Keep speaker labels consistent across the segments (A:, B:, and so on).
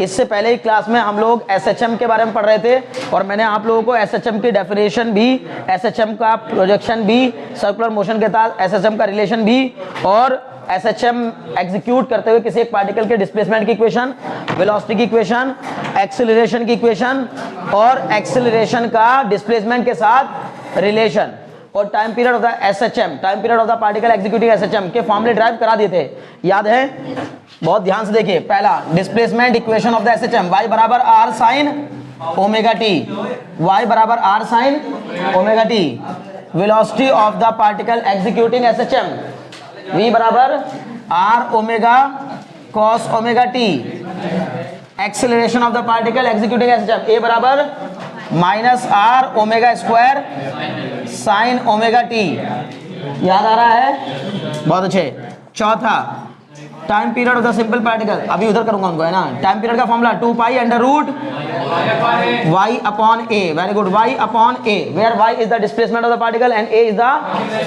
A: इससे पहले ही क्लास में हम लोग एसएचएम के बारे में पढ़ रहे थे और मैंने आप लोगों को एसएचएम की डेफिनेशन भी, एसएचएम का प्रोजेक्शन भी, सर्कुलर मोशन के साथ एसएचएम का रिलेशन भी और एसएचएम एग्जीक्यूट करते हुए किसी एक पार्टिकल के डिस्प्लेसमेंट की इक्वेशन, वेलोसिटी की इक्वेशन, एक्सीलरेशन की इक्वेशन और एक्सीलरेशन का डिस्प्लेसमेंट के साथ रिलेशन और time period of the SHM, time period of the particle executing SHM के फॉर्मूले ड्राइव करा दिए थे, याद है? बहुत ध्यान से देखिए। पहला displacement equation of the SHM, y बराबर r sin omega t, y बराबर r sin omega t, velocity of the particle executing SHM v बराबर r omega cos omega t, acceleration of the particle executing SHM a बराबर minus r omega square sine omega t। याद आ रहा है? बहुत अच्छे। चौथा time period of the simple particle, अभी उधर करूंगा उनको, है ना? टाइम पीरियड का formula 2 pi under root y upon a, very good, y upon a, where y is the displacement of the particle and a is the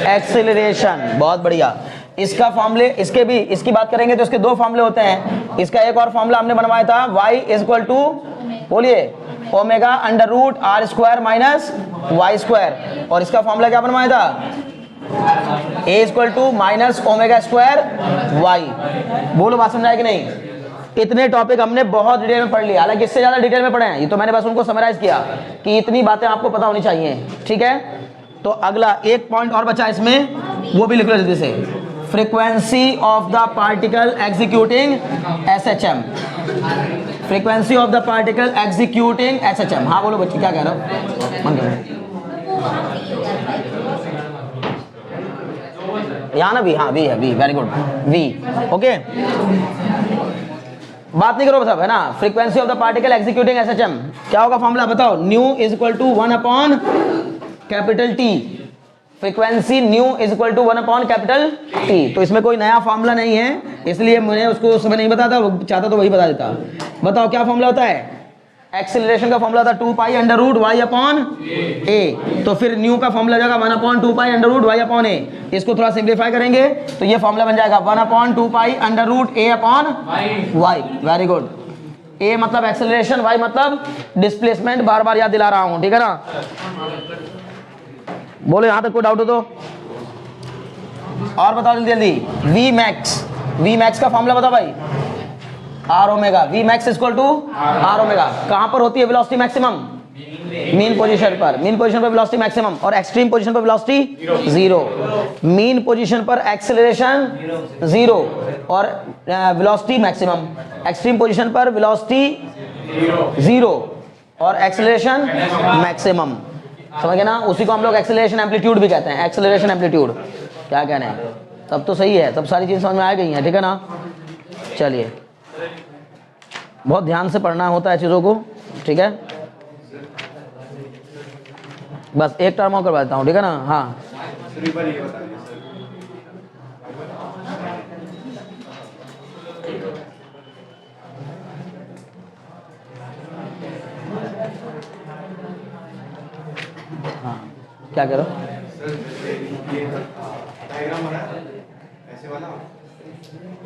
A: acceleration. बहुत बढ़िया। इसका फॉर्मूले, इसके भी, इसकी बात करेंगे तो इसके दो फॉर्मूले होते हैं। इसका एक और फॉर्मूला हमने बनवाया था, y इज इक्वल टू, बोलिए, omega under root r square minus y square, और इसका फॉर्मूला क्या बनवाया था? a equal to minus omega square y। बोलो, बात समझ आए कि नहीं? इतने टॉपिक हमने बहुत डिटेल में पढ़ लिया, हालांकि इससे ज्यादा डिटेल में पढ़े हैं, ये तो मैंने बस उनको समराइज किया कि इतनी बातें आपको पता होनी चाहिए, ठीक है? तो अगला एक पॉइंट और बचा इसमें, वो भी लिख लो जल्दी से। Frequency of the particle executing SHM, frequency of the particle executing SHM. हाँ बोलो बच्चे, क्या कह रहे हो? मन करो यहाँ ना वी, हाँ वी है, V, very good, V, okay. बात नहीं करो सब, है ना? Frequency of the particle executing SHM क्या होगा फॉर्मूला बताओ? Nu is equal to 1 upon capital T, frequency nu is equal to 1 upon capital T. तो इसमें कोई नया फॉर्मूला नहीं है, इसलिए मैंने उसको उस समय नहीं बताता, चाहता तो वही बता देता। बताओ क्या फॉर्मूला होता है? एक्सीलरेशन का फॉर्मूला था 2 pi under root y upon a, तो फिर न्यू का फॉर्मूला जाएगा 1 upon 2 pi under root y upon a। इसको थोड़ा सिंप्लीफाई करेंगे तो ये फॉर्मूला बन जाएगा 1 upon 2 pi under root a upon y। Very good. a मतलब एक्सीलरेशन, y मतलब डिस्प्लेसमेंट, बार बार याद दिला रहा हूं, ठीक है ना? बोलो यहां तक कोई डाउट हो तो और बताओ जल्दी जल्दी। v max का फॉर्मूला बताओ भाई, R omega, V max equal to R omega. कहां पर होती है वेलोसिटी मैक्सिमम? मीन पोजीशन पर, मीन पोजीशन पर वेलोसिटी मैक्सिमम और एक्सट्रीम पोजीशन पर वेलोसिटी जीरो। मीन पोजीशन पर एक्सेलरेशन जीरो और वेलोसिटी मैक्सिमम, एक्सट्रीम पोजीशन पर वेलोसिटी जीरो और एक्सेलरेशन मैक्सिमम। समझ गए ना? उसी को हम लोग एक्सेलरेशन एम्पलीट्यूड भी कहते हैं, एक्सेलरेशन एम्पलीट्यूड। क्या कहना है? तब तो सही है, तब सारी चीज समझ में आ गई है, ठीक है ना? चलिए, बहुत ध्यान से पढ़ना होता है चीज़ों को, ठीक है? बस एक टर्म और करवा देता हूँ, ठीक है ना? हाँ, हाँ, क्या करो?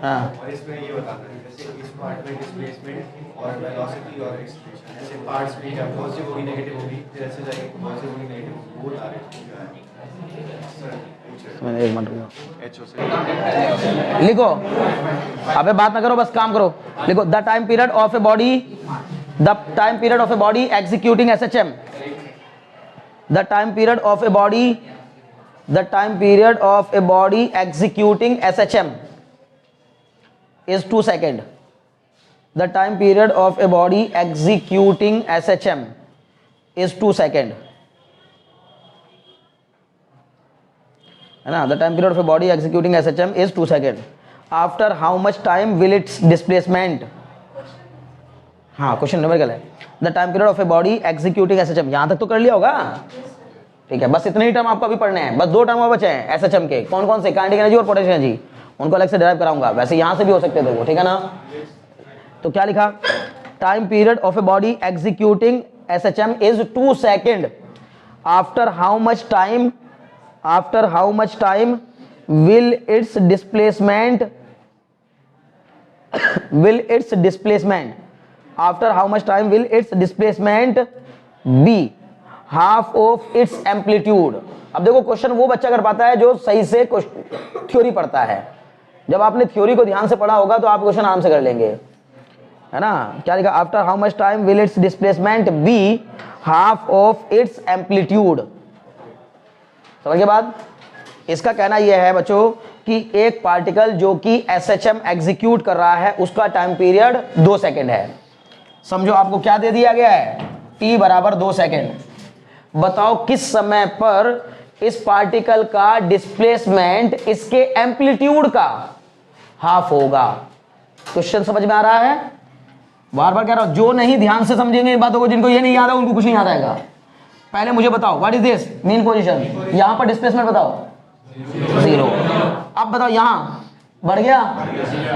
A: हाँ,
B: और इसमें ये बताना है जैसे इस पार्ट में डिस्प्लेसमेंट और वेलोसिटी और एक्सेलरेशन, ऐसे पार्ट्स भी क्या पॉजिटिव होगी नेगेटिव होगी, फिर ऐसे जाएंगे पॉजिटिव होगी नेगेटिव होगी, वो बता रहे
A: मैंने एक मिनट लिखो। अबे बात ना करो, बस काम करो। लिखो the time period of a body, the time period of a body executing SHM, the time period of a body, the time period of a body executing SHM is 2 seconds. The time period of a body executing SHM is 2 seconds. है ना? The time period of a body executing SHM is 2 seconds. After how much time will its displacement? हाँ, question number है। The time period of a body executing SHM, यहां तक तो कर लिया होगा, ठीक है? बस इतने ही टर्म आपको अभी पढ़ने हैं, बस 2 टर्म और बचे हैं SHM के। कौन कौन से? काइनेटिक एनर्जी और पोटेंशियल एनर्जी, उनको अलग से डिराइव कराऊंगा, वैसे यहां से भी हो सकते थे वो, ठीक है ना? तो क्या लिखा? Time period of a body executing SHM is 2 second. After how much time, after how much time will its displacement, will its displacement after how much time will its displacement be half of its amplitude. अब देखो question वो बच्चा कर पाता है जो सही से थ्योरी पढ़ता है। जब आपने थ्योरी को ध्यान से पढ़ा होगा तो आप क्वेश्चन आराम से कर लेंगे, है ना। क्या लिखा, after how much time will its displacement be half of its amplitude. समझ के बाद इसका कहना यह है बच्चों कि एक पार्टिकल जो कि SHM एग्जीक्यूट कर रहा है उसका टाइम पीरियड 2 सेकेंड है। समझो आपको क्या दे दिया गया है, t बराबर 2 सेकेंड। बताओ किस समय पर इस पार्टिकल का डिस्प्लेसमेंट इसके एम्पलीट्यूड का हाफ होगा। क्वेश्चन समझ में आ रहा है? बार बार कह रहा हूं, जो नहीं ध्यान से समझेंगे इन बातों को, जिनको ये नहीं याद है उनको कुछ नहीं याद आएगा। पहले मुझे बताओ what is this mean position, यहां पर डिस्प्लेसमेंट बताओ 0। अब बताओ यहां बढ़ गया,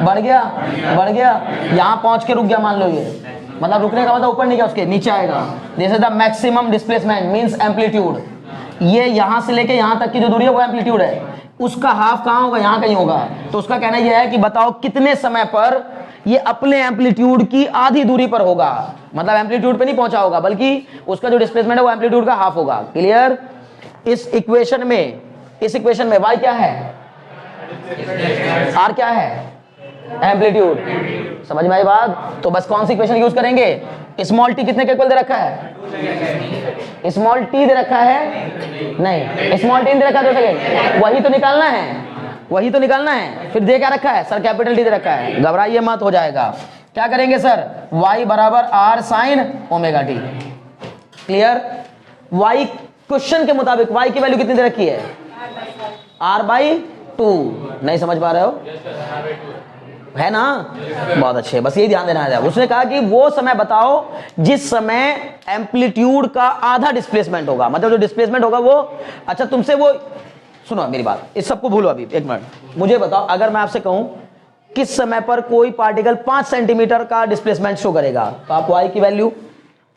A: बढ़ गया, बढ़ गया, यहां पहुंच के रुक गया, मान लो ये मतलब रुकने का मतलब ऊपर नहीं गया, उसके नीचे आएगा। This is the maximum displacement means amplitude. ये यहां से लेके यहां तक की जो दूरी है वो एम्पलीट्यूड है, उसका हाफ कहां होगा, यहां कहीं होगा। तो उसका कहना यह है कि बताओ कितने समय पर ये अपने एम्पलीट्यूड की आधी दूरी पर होगा, मतलब एम्पलीट्यूड पे नहीं पहुंचा होगा बल्कि उसका जो डिस्प्लेसमेंट है वो एम्पलीट्यूड का हाफ होगा। क्लियर? इस इक्वेशन में y क्या है, r क्या है, एम्पलीट्यूड। समझ में आई बात? तो बस कौन सी इक्वेशन यूज करेंगे, स्मॉल t कितने के इक्वल दे रखा है, स्मॉल t दे रखा है, नहीं स्मॉल t दे रखा है, 2 सेकंड, वही तो निकालना है, वही तो निकालना है। फिर दे क्या रखा है सर, कैपिटल T दे रखा है, घबराइए मत, हो जाएगा। क्या करेंगे सर, y बराबर r sin omega t। Clear? y question के मुताबिक y की वैल्यू कितनी दे रखी है, r/2। नहीं समझ पा रहे हो, है ना? बहुत अच्छे, बस यही ध्यान देना है। उसने कहा कि वो समय बताओ जिस समय एम्पलीट्यूड का आधा डिस्प्लेसमेंट होगा, मतलब जो डिस्प्लेसमेंट होगा वो, अच्छा तुमसे वो सुनो मेरी बात, इस सबको भूलो अभी एक मिनट। मुझे बताओ अगर मैं आपसे कहूं किस समय पर कोई पार्टिकल 5 सेंटीमीटर का डिस्प्लेसमेंट शो करेगा, तो आप y की वैल्यू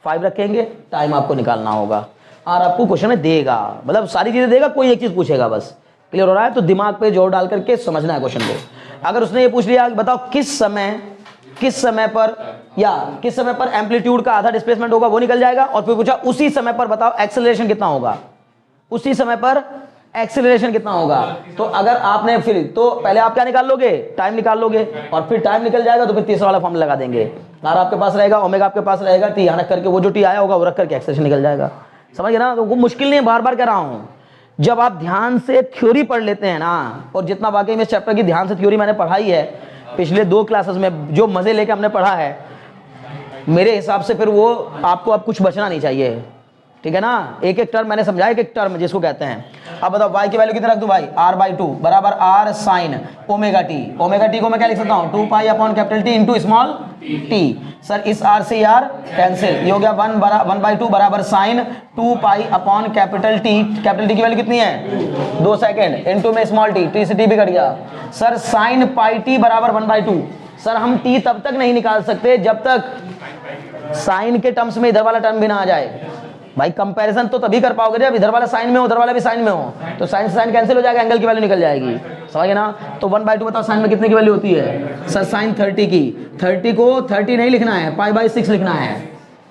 A: 5 रखेंगे, टाइम आपको निकालना होगा और आपको क्वेश्चन में देगा, मतलब सारी चीजें देगा, कोई एक चीज पूछेगा बस। क्लियर हो रहा है? तो दिमाग पे जोर डाल करके समझना है क्वेश्चन को। अगर उसने ये पूछ लिया बताओ किस समय पर या किस समय पर एम्पलीट्यूड का आधा डिस्प्लेसमेंट होगा, वो निकल जाएगा। और फिर पूछा उसी समय पर बताओ एक्सेलरेशन कितना होगा, उसी समय पर एक्सेलरेशन कितना होगा। तो अगर आपने फिर तो पहले आप क्या निकाल लोगे, टाइम निकाल लोगे, और फिर टाइम निकल जाएगा तो फिर तीसरा वाला फॉर्मूला लगा देंगे। आर आपके पास रहेगा, ओमेगा आपके पास रहेगा, टी यहाँ रख करके वो जो टी आया होगा वो रख करके एक्सेलरेशन निकल जाएगा। समझ गए ना? तो वो मुश्किल नहीं है, बार बार कह रहा हूँ। जब आप ध्यान से थ्योरी पढ़ लेते हैं ना, और जितना वाकई में इस चैप्टर की ध्यान से थ्योरी मैंने पढ़ाई है पिछले 2 क्लासेस में, जो मजे लेके हमने पढ़ा है, मेरे हिसाब से फिर वो आपको अब कुछ बचना नहीं चाहिए। ठीक है ना? एक एक टर्म मैंने समझाया, एक टर्म जिसको कहते हैं। अब बताओ y की वैल्यू कितने रख दूं भाई, r/2 बराबर r sin omega t। Omega t को मैं क्या लिख सकता हूं, 2 pi upon capital T into small t। Sir इस r से r कैंसिल, ये हो गया 1/2 बराबर sin 2 pi upon capital T। Capital T की वैल्यू कितनी है, 2 सेकेंड, इंटू में स्मॉल t से t भी कट गया। सर sin पाई t बराबर 1/2। सर हम t तब तक नहीं निकाल सकते जब तक साइन के टर्म्स में इधर वाला टर्म भी ना आ जाए। भाई कंपैरिजन तो तभी कर पाओगे जब इधर वाला साइन में हो, उधर वाला भी साइन में हो, तो साइन से साइन कैंसिल हो जाएगा, एंगल की वैल्यू निकल जाएगी। समझ गए ना? तो 1/2 बताओ साइन में कितने की वैल्यू होती है सर, साइन 30 की। 30 को 30 नहीं लिखना है, π/6 लिखना है।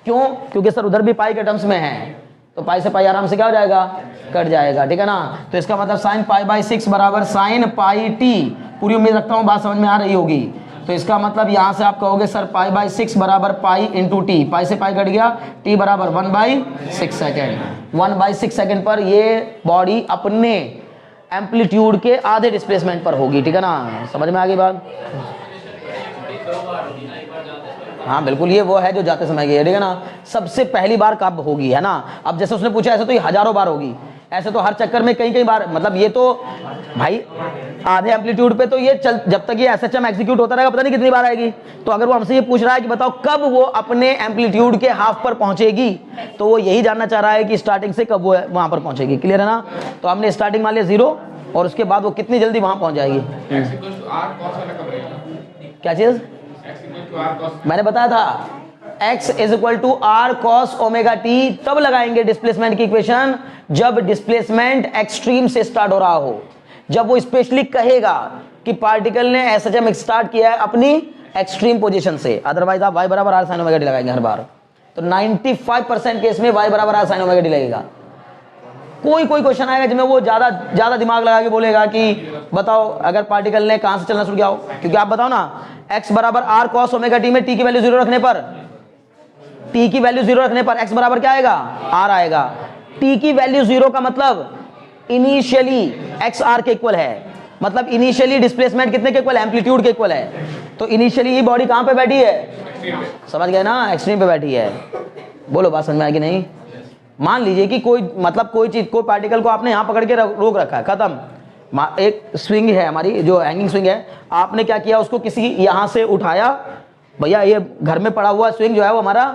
A: क्यों? क्योंकि सर उधर भी पाई के टर्म्स में है, तो पाई से पाई आराम से क्या हो जाएगा, कट जाएगा। ठीक है ना? तो इसका मतलब साइन π/6 बराबर साइन πt। पूरी उम्मीद रखता हूँ बात समझ में आ रही होगी। तो इसका मतलब यहाँ से आप कहोगे सर π/6 बराबर पाई इंटू टी, पाई से पाई कट गया, टी बराबर 1/6 सेकेंड। 1/6 सेकेंड पर ये बॉडी अपने एम्पलीट्यूड के आधे डिस्प्लेसमेंट पर होगी। ठीक है ना? समझ में आ गई बात? हाँ बिल्कुल, ये वो है जो जाते समय की है। ठीक है ना? सबसे पहली बार कब होगी, है ना? अब जैसे उसने पूछा ऐसे तो ये हजारों बार होगी, ऐसे तो हर चक्कर में कई बार, मतलब ये तो भाई आधे एम्पलीट्यूड पे तो ये चल, जब तक ये SHM एग्जीक्यूट होता रहेगा पता नहीं कितनी बार आएगी। तो अगर वो हमसे ये पूछ रहा है कि बताओ कब वो अपने एम्पलीट्यूड के हाफ पर पहुंचेगी, तो वो यही जानना चाह रहा है कि स्टार्टिंग से कब वो वहां पर पहुंचेगी। क्लियर है ना? तो हमने स्टार्टिंग मान लिया 0 और उसके बाद वो कितनी जल्दी वहां पहुंच जाएगी। क्या चीज मैंने बताया था, x = r cos omega t तब लगाएंगे डिस्प्लेसमेंट की इक्वेशन जब डिस्प्लेसमेंट एक्सट्रीम से स्टार्ट हो रहा हो, जब वो स्पेशली कहेगा कि पार्टिकल ने SHM स्टार्ट किया है अपनी एक्सट्रीम पोजीशन से, अदरवाइज आप y बराबर r sin ओमेगा t लगाएंगे हर बार। तो 95% केस में y बराबर r sin ओमेगा t लगेगा। कोई क्वेश्चन आएगा जिसमें वो ज्यादा दिमाग लगा के बोलेगा कि बताओ अगर पार्टिकल ने कहां से चलना शुरू किया हो, क्योंकि आप बताओ ना x बराबर r cos ओमेगा t में t की वैल्यू 0 रखने पर, t की वैल्यू 0 रखने पर x बराबर क्या आएगा, r आएगा। t की वैल्यू 0 का मतलब इनिशियली x r के इक्वल है, मतलब इनिशियली डिस्प्लेसमेंट कितने के इक्वल है, एम्पलीट्यूड के इक्वल है। तो इनिशियली ये बॉडी कहां पे बैठी है, समझ गए ना, एक्सट्रीम पे बैठी है। बोलो बात समझ में आएगी नहीं। मान लीजिए कि कोई मतलब कोई चीज, कोई पार्टिकल को आपने यहां पकड़ के रोक रखा है, खत्म। एक स्विंग है हमारी जो हैंगिंग स्विंग है, आपने क्या किया, उसको किसी यहां से उठाया, भैया ये घर में पड़ा हुआ स्विंग जो है वो हमारा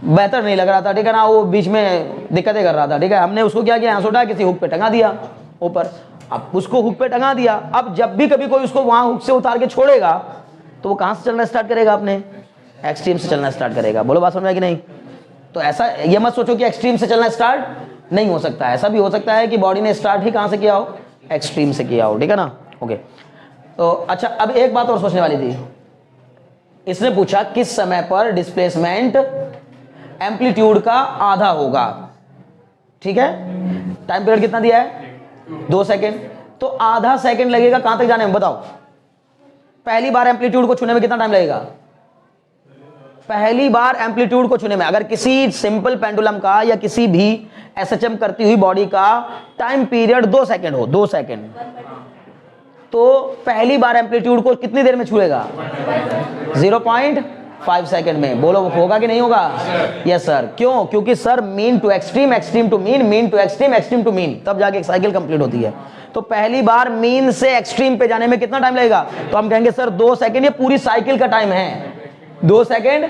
A: बेहतर नहीं लग रहा था, ठीक है ना, वो बीच में दिक्कतें कर रहा था, ठीक है, हमने उसको क्या किया, यहां से उठा किसी हुक पे टंगा दिया ऊपर। अब उसको हुक पे टंगा दिया, अब जब भी कभी कोई उसको वहां हुक से उतार के छोड़ेगा तो वो कहां से चलना स्टार्ट करेगा, अपने एक्सट्रीम से चलना स्टार्ट करेगा। बोलो बात समझ में आएगी नहीं। तो ऐसा ये मत सोचो कि एक्सट्रीम से चलना स्टार्ट नहीं हो सकता, ऐसा भी हो सकता है कि बॉडी ने स्टार्ट ही कहां से किया हो, एक्सट्रीम से किया हो, ठीक है ना। ओके, तो अच्छा अब एक बात और सोचने वाली थी, इसने पूछा किस समय पर डिस्प्लेसमेंट एम्पलीट्यूड का आधा होगा, ठीक है। टाइम पीरियड कितना दिया है, 2 सेकेंड। तो आधा सेकेंड लगेगा कहां तक जाने में, बताओ। पहली बार एम्पलीट्यूड को छूने में कितना टाइम लगेगा, पहली बार एम्पलीट्यूड को छूने में, अगर किसी सिंपल पेंडुलम का या किसी भी एसएचएम करती हुई बॉडी का टाइम पीरियड 2 सेकेंड हो, 2 सेकेंड, तो पहली बार एम्पलीट्यूड को कितनी देर में छूएगा, 0.5 सेकेंड में। बोलो होगा कि नहीं होगा, यस सर। क्यों, क्योंकि sir mean to extreme, extreme to mean, mean to extreme, extreme to mean, तब जाके एक साइकिल कंप्लीट होती है। तो पहली बार मीन से एक्सट्रीम पे जाने में कितना टाइम लगेगा, तो हम कहेंगे सर 2 सेकेंड, ये पूरी साइकिल का टाइम है, 2 सेकेंड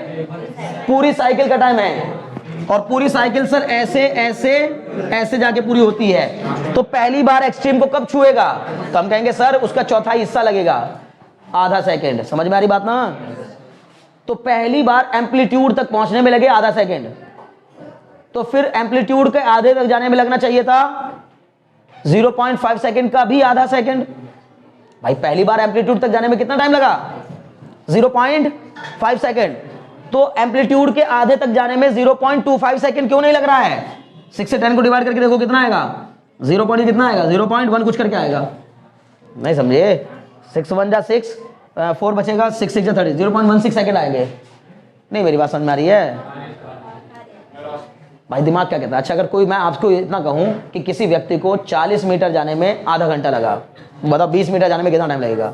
A: पूरी साइकिल का टाइम है। और पूरी साइकिल सर ऐसे ऐसे ऐसे जाके पूरी होती है। तो पहली बार एक्सट्रीम को कब छुएगा, तो हम कहेंगे सर उसका चौथाई हिस्सा लगेगा, आधा सेकेंड। समझ में आ रही बात ना। तो पहली बार एम्पलीट्यूड तक पहुंचने में लगे आधा सेकेंड, तो फिर एम्पलीट्यूड के आधे तक जाने में लगना चाहिए था 0.5 सेकेंड का भी आधा सेकेंड। भाई पहली बार एम्पलीट्यूड तक जाने में कितना टाइम लगा, 0.5 सेकेंड। तो एम्पलीट्यूड के आधे तक जाने में 0.25 सेकेंड क्यों नहीं लग रहा है। 6 से 10 को डिवाइड करके देखो कितना आएगा, 0 पॉइंट कितना आएगा, 0.1 कुछ करके आएगा, नहीं समझे। 6 1 जा 6, 4 बचेगा, 6 6 जा 30, 0.16 सेकेंड आएंगे। नहीं मेरी बात समझ में आ रही है भाई, दिमाग क्या कहता है। अच्छा अगर कोई, मैं आपको इतना कहूं कि किसी व्यक्ति को 40 मीटर जाने में आधा घंटा लगा, बताओ 20 मीटर जाने में कितना टाइम लगेगा,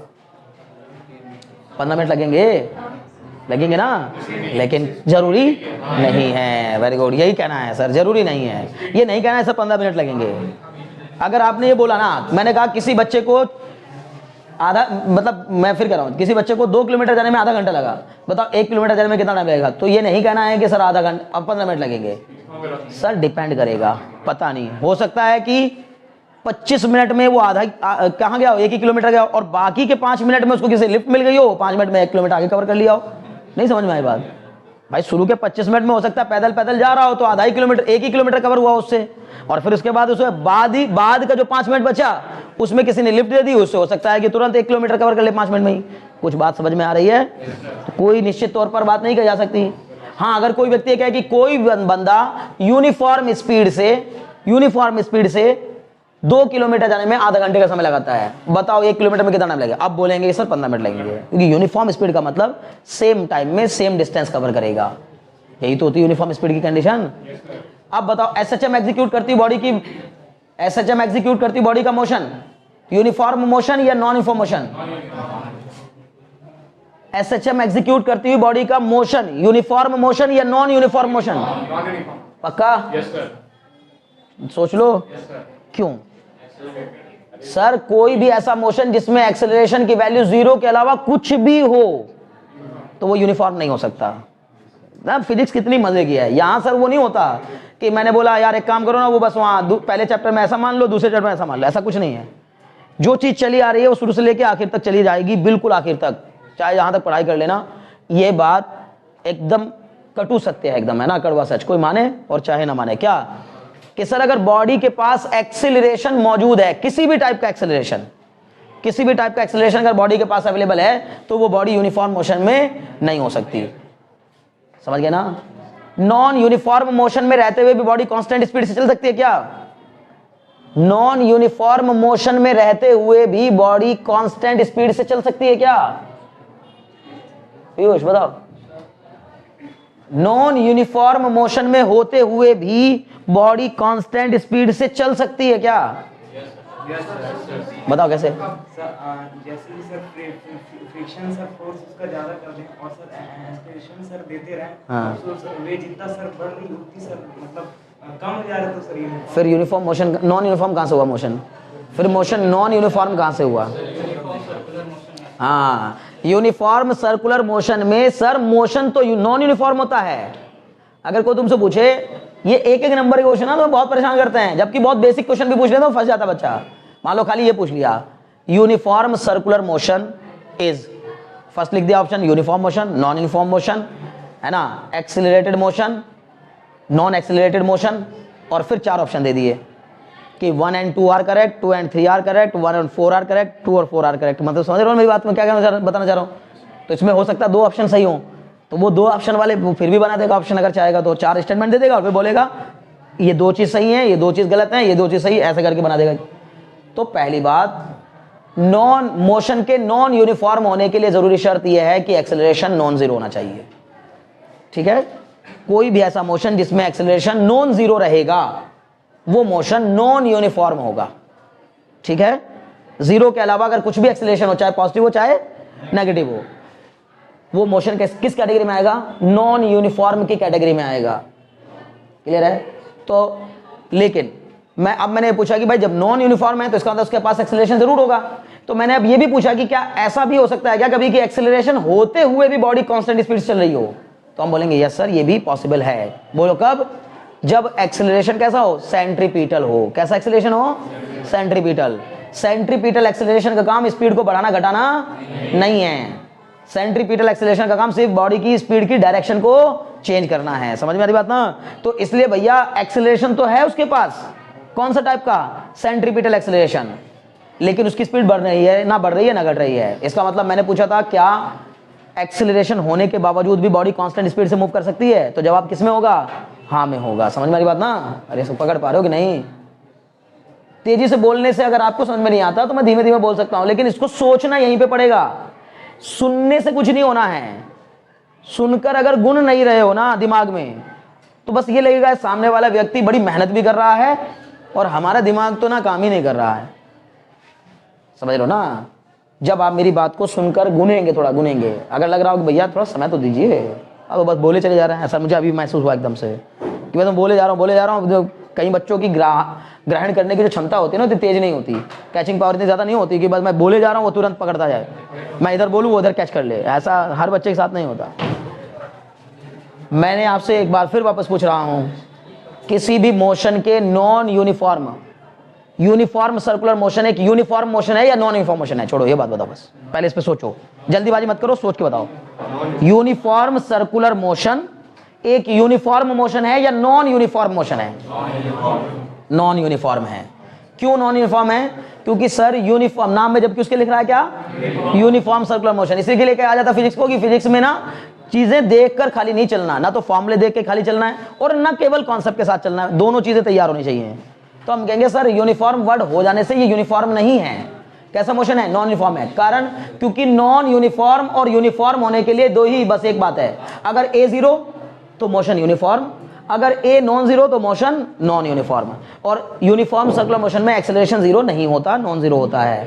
A: 15 मिनट लगेंगे ना। लेकिन जरूरी नहीं है, वेरी गुड, यही कहना है सर, जरूरी नहीं है, ये नहीं कहना है सर 15 मिनट लगेंगे। अगर आपने ये बोला ना, मैंने कहा किसी बच्चे को आधा, मतलब मैं फिर कह रहा हूं, किसी बच्चे को 2 किलोमीटर जाने में आधा घंटा लगा, बताओ 1 किलोमीटर जाने में कितना टाइम लगेगा। तो ये नहीं कहना है कि सर आधा घंटा, अब 15 मिनट लगेंगे। सर डिपेंड करेगा, पता नहीं, हो सकता है कि 25 मिनट में वो आधा कहाँ गया हो, 1 ही किलोमीटर गया हो, और बाकी के 5 मिनट में उसको किसी लिफ्ट मिल गई हो, 5 मिनट में 1 किलोमीटर आगे कवर कर लिया हो। नहीं समझ में आई बात भाई। शुरू के 25 मिनट में हो सकता है पैदल पैदल जा रहा हो तो आधा ही किलोमीटर, 1 ही किलोमीटर कवर हुआ उससे, और फिर उसके बाद उसमें बाद का जो 5 मिनट बचा उसमें किसी ने लिफ्ट दे दी, उससे हो सकता है कि तुरंत 1 किलोमीटर कवर कर ले 5 मिनट में ही। कुछ बात समझ में आ रही है। तो कोई निश्चित तौर पर बात नहीं कही जा सकती। हाँ अगर कोई व्यक्ति कहे कि कोई बंदा यूनिफॉर्म स्पीड से 2 किलोमीटर जाने में आधा घंटे का समय लगाता है, बताओ 1 किलोमीटर में कितना टाइम लगेगा। अब बोलेंगे सर 15 मिनट लगेंगे, क्योंकि यूनिफॉर्म स्पीड का मतलब सेम टाइम में सेम डिस्टेंस कवर करेगा, यही तो होती है यूनिफॉर्म स्पीड की कंडीशन। अब बताओ एसएचएम एग्जीक्यूट करती बॉडी का मोशन यूनिफॉर्म मोशन या non uniform motion, SHM execute करती हुई बॉडी का मोशन यूनिफॉर्म मोशन या नॉन यूनिफॉर्म मोशन, पक्का? सोच लो। क्यों सर, कोई भी ऐसा मोशन जिसमें एक्सेलरेशन की वैल्यू 0 के अलावा कुछ भी हो तो वो यूनिफॉर्म नहीं हो सकता ना। फिजिक्स कितनी मजे की है। यहां सर वो नहीं होता कि मैंने बोला यार एक काम करो ना, वो बस वहां पहले चैप्टर में ऐसा मान लो, दूसरे चैप्टर में ऐसा मान लो, ऐसा कुछ नहीं है। जो चीज चली आ रही है वो शुरू से लेके आखिर तक चली जाएगी, बिल्कुल आखिर तक, चाहे जहां तक पढ़ाई कर लेना। ये बात एकदम कटु सत्य है, एकदम, है ना, कड़वा सच, कोई माने और चाहे ना माने। क्या कि सर अगर बॉडी के पास एक्सेलरेशन मौजूद है, किसी भी टाइप का एक्सेलरेशन, किसी भी टाइप का एक्सेलरेशन अगर बॉडी के पास अवेलेबल है तो वो बॉडी यूनिफॉर्म मोशन में नहीं हो सकती। समझ गए ना? नॉन यूनिफॉर्म मोशन में रहते हुए भी बॉडी कांस्टेंट स्पीड से चल सकती है क्या? नॉन यूनिफॉर्म मोशन में रहते हुए भी बॉडी कांस्टेंट स्पीड से चल सकती है क्या? पीयूष बताओ। नॉन यूनिफॉर्म मोशन में होते हुए भी बॉडी कांस्टेंट स्पीड से चल सकती है क्या? बताओ कैसे?
C: जैसे कि सर फ्रिक्शन सर फोर्स उसका ज्यादा कर दें और सर एक्सेलरेशन सर देते रहें।
A: हाँ।
C: तो सर वे जितना सर बढ़ रही उतनी सर मतलब कम हो जा रहा है तो सर ये
A: फिर यूनिफॉर्म मोशन, नॉन यूनिफॉर्म कहां से हुआ मोशन? फिर मोशन नॉन यूनिफॉर्म कहां से हुआ? हाँ, यूनिफॉर्म सर्कुलर मोशन में सर मोशन तो नॉन यूनिफॉर्म होता है। अगर कोई तुमसे पूछे ये एक एक नंबर के क्वेश्चन ना तो बहुत परेशान करते हैं, जबकि बहुत बेसिक क्वेश्चन भी पूछ ले तो फंस जाता बच्चा। मान लो खाली ये पूछ लिया, uniform circular motion is, first लिख दिया option, uniform motion, non uniform motion, है ना, accelerated motion, non accelerated motion, और फिर 4 ऑप्शन दे दिए कि 1 and 2 are correct, 2 and 3 are correct, 1 and 4 are correct, 2 और 4 आर करेक्ट। मतलब समझ रहे हो मेरी बात में क्या बताना चाह रहा हूँ? तो इसमें हो सकता है 2 ऑप्शन सही हो, तो वो 2 ऑप्शन वाले वो फिर भी बना देगा ऑप्शन, अगर चाहेगा तो 4 स्टेटमेंट दे देगा और फिर बोलेगा ये 2 चीज़ सही है, ये 2 चीज़ गलत है, ये 2 चीज़ सही, ऐसे करके बना देगा। तो पहली बात, नॉन मोशन के नॉन यूनिफॉर्म होने के लिए जरूरी शर्त यह है कि एक्सेलरेशन नॉन जीरो होना चाहिए। ठीक है? कोई भी ऐसा मोशन जिसमें एक्सेलरेशन नॉन जीरो रहेगा वो मोशन नॉन यूनिफॉर्म होगा। ठीक है? जीरो के अलावा अगर कुछ भी एक्सेलरेशन हो, चाहे पॉजिटिव हो चाहे नेगेटिव हो, वो मोशन किस कैटेगरी में आएगा? नॉन यूनिफॉर्म की कैटेगरी में आएगा। क्लियर है? तो लेकिन मैंने पूछा कि भाई जब नॉन यूनिफॉर्म है तो इसका मतलब उसके पास एक्सेलरेशन जरूर होगा। तो मैंने अब ये भी पूछा कि क्या ऐसा भी हो सकता है क्या कभी कि एक्सेलरेशन होते हुए भी बॉडी कांस्टेंट स्पीड से चल रही हो? तो हम बोलेंगे यस सर, ये भी पॉसिबल है। बोलो कब? जब एक्सेलरेशन कैसा हो? सेंट्रीपिटल हो। कैसा एक्सेलरेशन हो? सेंट्रीपिटल। सेंट्रीपिटल एक्सेलरेशन का काम स्पीड को बढ़ाना घटाना नहीं है। सेंट्रीपिटल एक्सेलरेशन का काम सिर्फ बॉडी की स्पीड की डायरेक्शन को चेंज करना है। समझ में आ रही बात ना? तो इसलिए भैया एक्सेलरेशन तो है उसके पास, कौन सा टाइप का? सेंट्रीपिटल एक्सेलरेशन, लेकिन उसकी स्पीड बढ़ रही है, ना बढ़ रही है ना घट रही है। इसका मतलब मैंने पूछा था क्या एक्सेलरेशन होने के बावजूद भी बॉडी कांस्टेंट स्पीड से मूव कर सकती है? तो जवाब किस में होगा? हाँ में होगा। समझ में आ रही बात ना? अरे सब पकड़ पा रहे हो कि नहीं? तेजी से बोलने से अगर आपको समझ में नहीं आता तो मैं धीमे धीमे बोल सकता हूं, लेकिन इसको सोचना यहीं पे पड़ेगा। सुनने से कुछ नहीं होना है। सुनकर अगर गुण नहीं रहे हो ना दिमाग में तो बस ये लगेगा सामने वाला व्यक्ति बड़ी मेहनत भी कर रहा है और हमारा दिमाग तो ना काम ही नहीं कर रहा है। समझ लो ना? जब आप मेरी बात को सुनकर गुनेंगे, थोड़ा गुनेंगे, अगर लग रहा हो कि भैया थोड़ा समय तो दीजिए, अब बस बोले चले जा रहे हैं, ऐसा मुझे अभी महसूस हुआ एकदम से कि मैं तो बोले जा रहा हूँ। कई बच्चों की ग्रहण करने की जो क्षमता होती है ना, उतनी तेज नहीं होती, कैचिंग पावर इतनी ज़्यादा नहीं होती कि बस मैं बोले जा रहा हूँ वो तुरंत पकड़ता जाए, मैं इधर बोलूँ वो उधर कैच कर ले। ऐसा हर बच्चे के साथ नहीं होता। मैंने आपसे एक बार फिर वापस पूछ रहा हूँ, किसी भी मोशन के नॉन यूनिफॉर्म सर्कुलर मोशन एक यूनिफॉर्म मोशन है या नॉन यूनिफॉर्म मोशन है? छोड़ो ये बात बताओ, बस पहले इस पे सोचो, जल्दीबाजी मत करो, सोच के बताओ। यूनिफॉर्म सर्कुलर मोशन एक यूनिफॉर्म मोशन है या नॉन यूनिफॉर्म मोशन है? नॉन यूनिफॉर्म है। क्यों नॉन यूनिफॉर्म है? क्योंकि सर यूनिफॉर्म नाम में जबकि उसके लिख रहा है क्या? Uniform circular motion. इसी के लिए क्या आ जाता फिजिक्स को कि फिजिक्स में ना चीजें देखकर खाली नहीं चलना, ना तो फॉर्मूले देख के खाली चलना है और ना केवल कॉन्सेप्ट के साथ चलना है, दोनों चीजें तैयार होनी चाहिए। तो हम कहेंगे सर यूनिफॉर्म वर्ड हो जाने से ये यूनिफॉर्म नहीं है। कैसा मोशन है? नॉन यूनिफॉर्म है। कारण क्योंकि नॉन यूनिफॉर्म और यूनिफॉर्म होने के लिए दो ही बस एक बात है, अगर ए जीरो तो मोशन यूनिफॉर्म, अगर ए नॉन जीरो तो मोशन नॉन यूनिफॉर्म। और यूनिफॉर्म सर्कुलर मोशन में एक्सेलरेशन जीरो नहीं होता, नॉन जीरो होता है,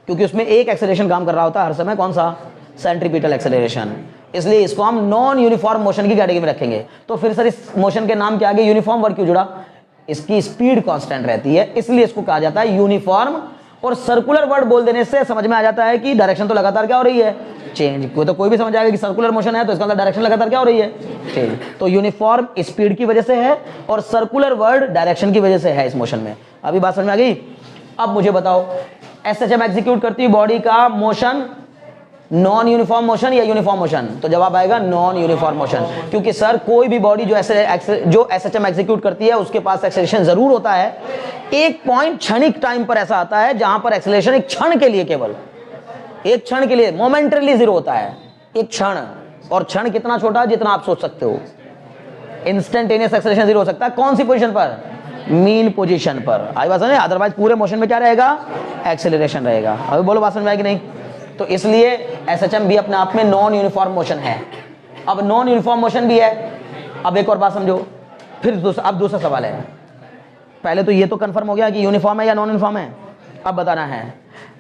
A: क्योंकि उसमें एक एक्सेलरेशन काम कर रहा होता है हर समय। कौन सा? Centripetal acceleration. इसलिए इसको हम नॉन यूनिफॉर्म मोशन की कैटेगरी में रखेंगे। तो फिर सर इस मोशन के नाम के आगे यूनिफॉर्म वर्ड क्यों जुड़ा? इसकी स्पीड कांस्टेंट रहती है, इसलिए इसको कहा जाता है यूनिफॉर्म। और सर्कुलर वर्ड बोल देने से समझ में आ जाता है कि डायरेक्शन तो लगातार क्या हो रही है? चेंज। कोई भी समझ आएगा कि सर्कुलर मोशन है तो इसका मतलब डायरेक्शन लगातार क्या हो रही है? चेंज। तो यूनिफॉर्म स्पीड की वजह से है और सर्कुलर वर्ड डायरेक्शन की वजह से है इस मोशन में। अभी बात समझ में आ गई? अब मुझे बताओ, एसएचएम एग्जीक्यूट करती हुई बॉडी का मोशन नॉन यूनिफॉर्म मोशन या यूनिफॉर्म मोशन? तो जवाब आएगा नॉन यूनिफॉर्म मोशन, क्योंकि सर कोई भी बॉडी जो एसएचएम एग्जीक्यूट करती है उसके पास एक्सेलरेशन जरूर होता है। एक पॉइंट क्षणिक टाइम पर ऐसा आता है जहां पर एक्सेलरेशन एक क्षण के लिए, केवल एक क्षण के लिए मोमेंटरीली जीरो होता है, एक क्षण। और क्षण कितना छोटा, जितना आप सोच सकते हो। इंस्टेंटेनियस एक्सेलरेशन जीरो हो सकता है कौन सी पोजीशन पर? मीन पोजीशन पर। आई बात समझ? अदरवाइज पूरे मोशन में क्या रहेगा? एक्सेलरेशन रहेगा। अभी बोलो बात समझ में आएगी नहीं? तो इसलिए एसएचएम भी अपने आप में नॉन यूनिफॉर्म मोशन है। अब नॉन यूनिफॉर्म मोशन भी है। अब एक और बात समझो, फिर अब दूसरा सवाल है। पहले तो ये तो कंफर्म हो गया कि यूनिफॉर्म है या नॉन यूनिफॉर्म है। अब बताना है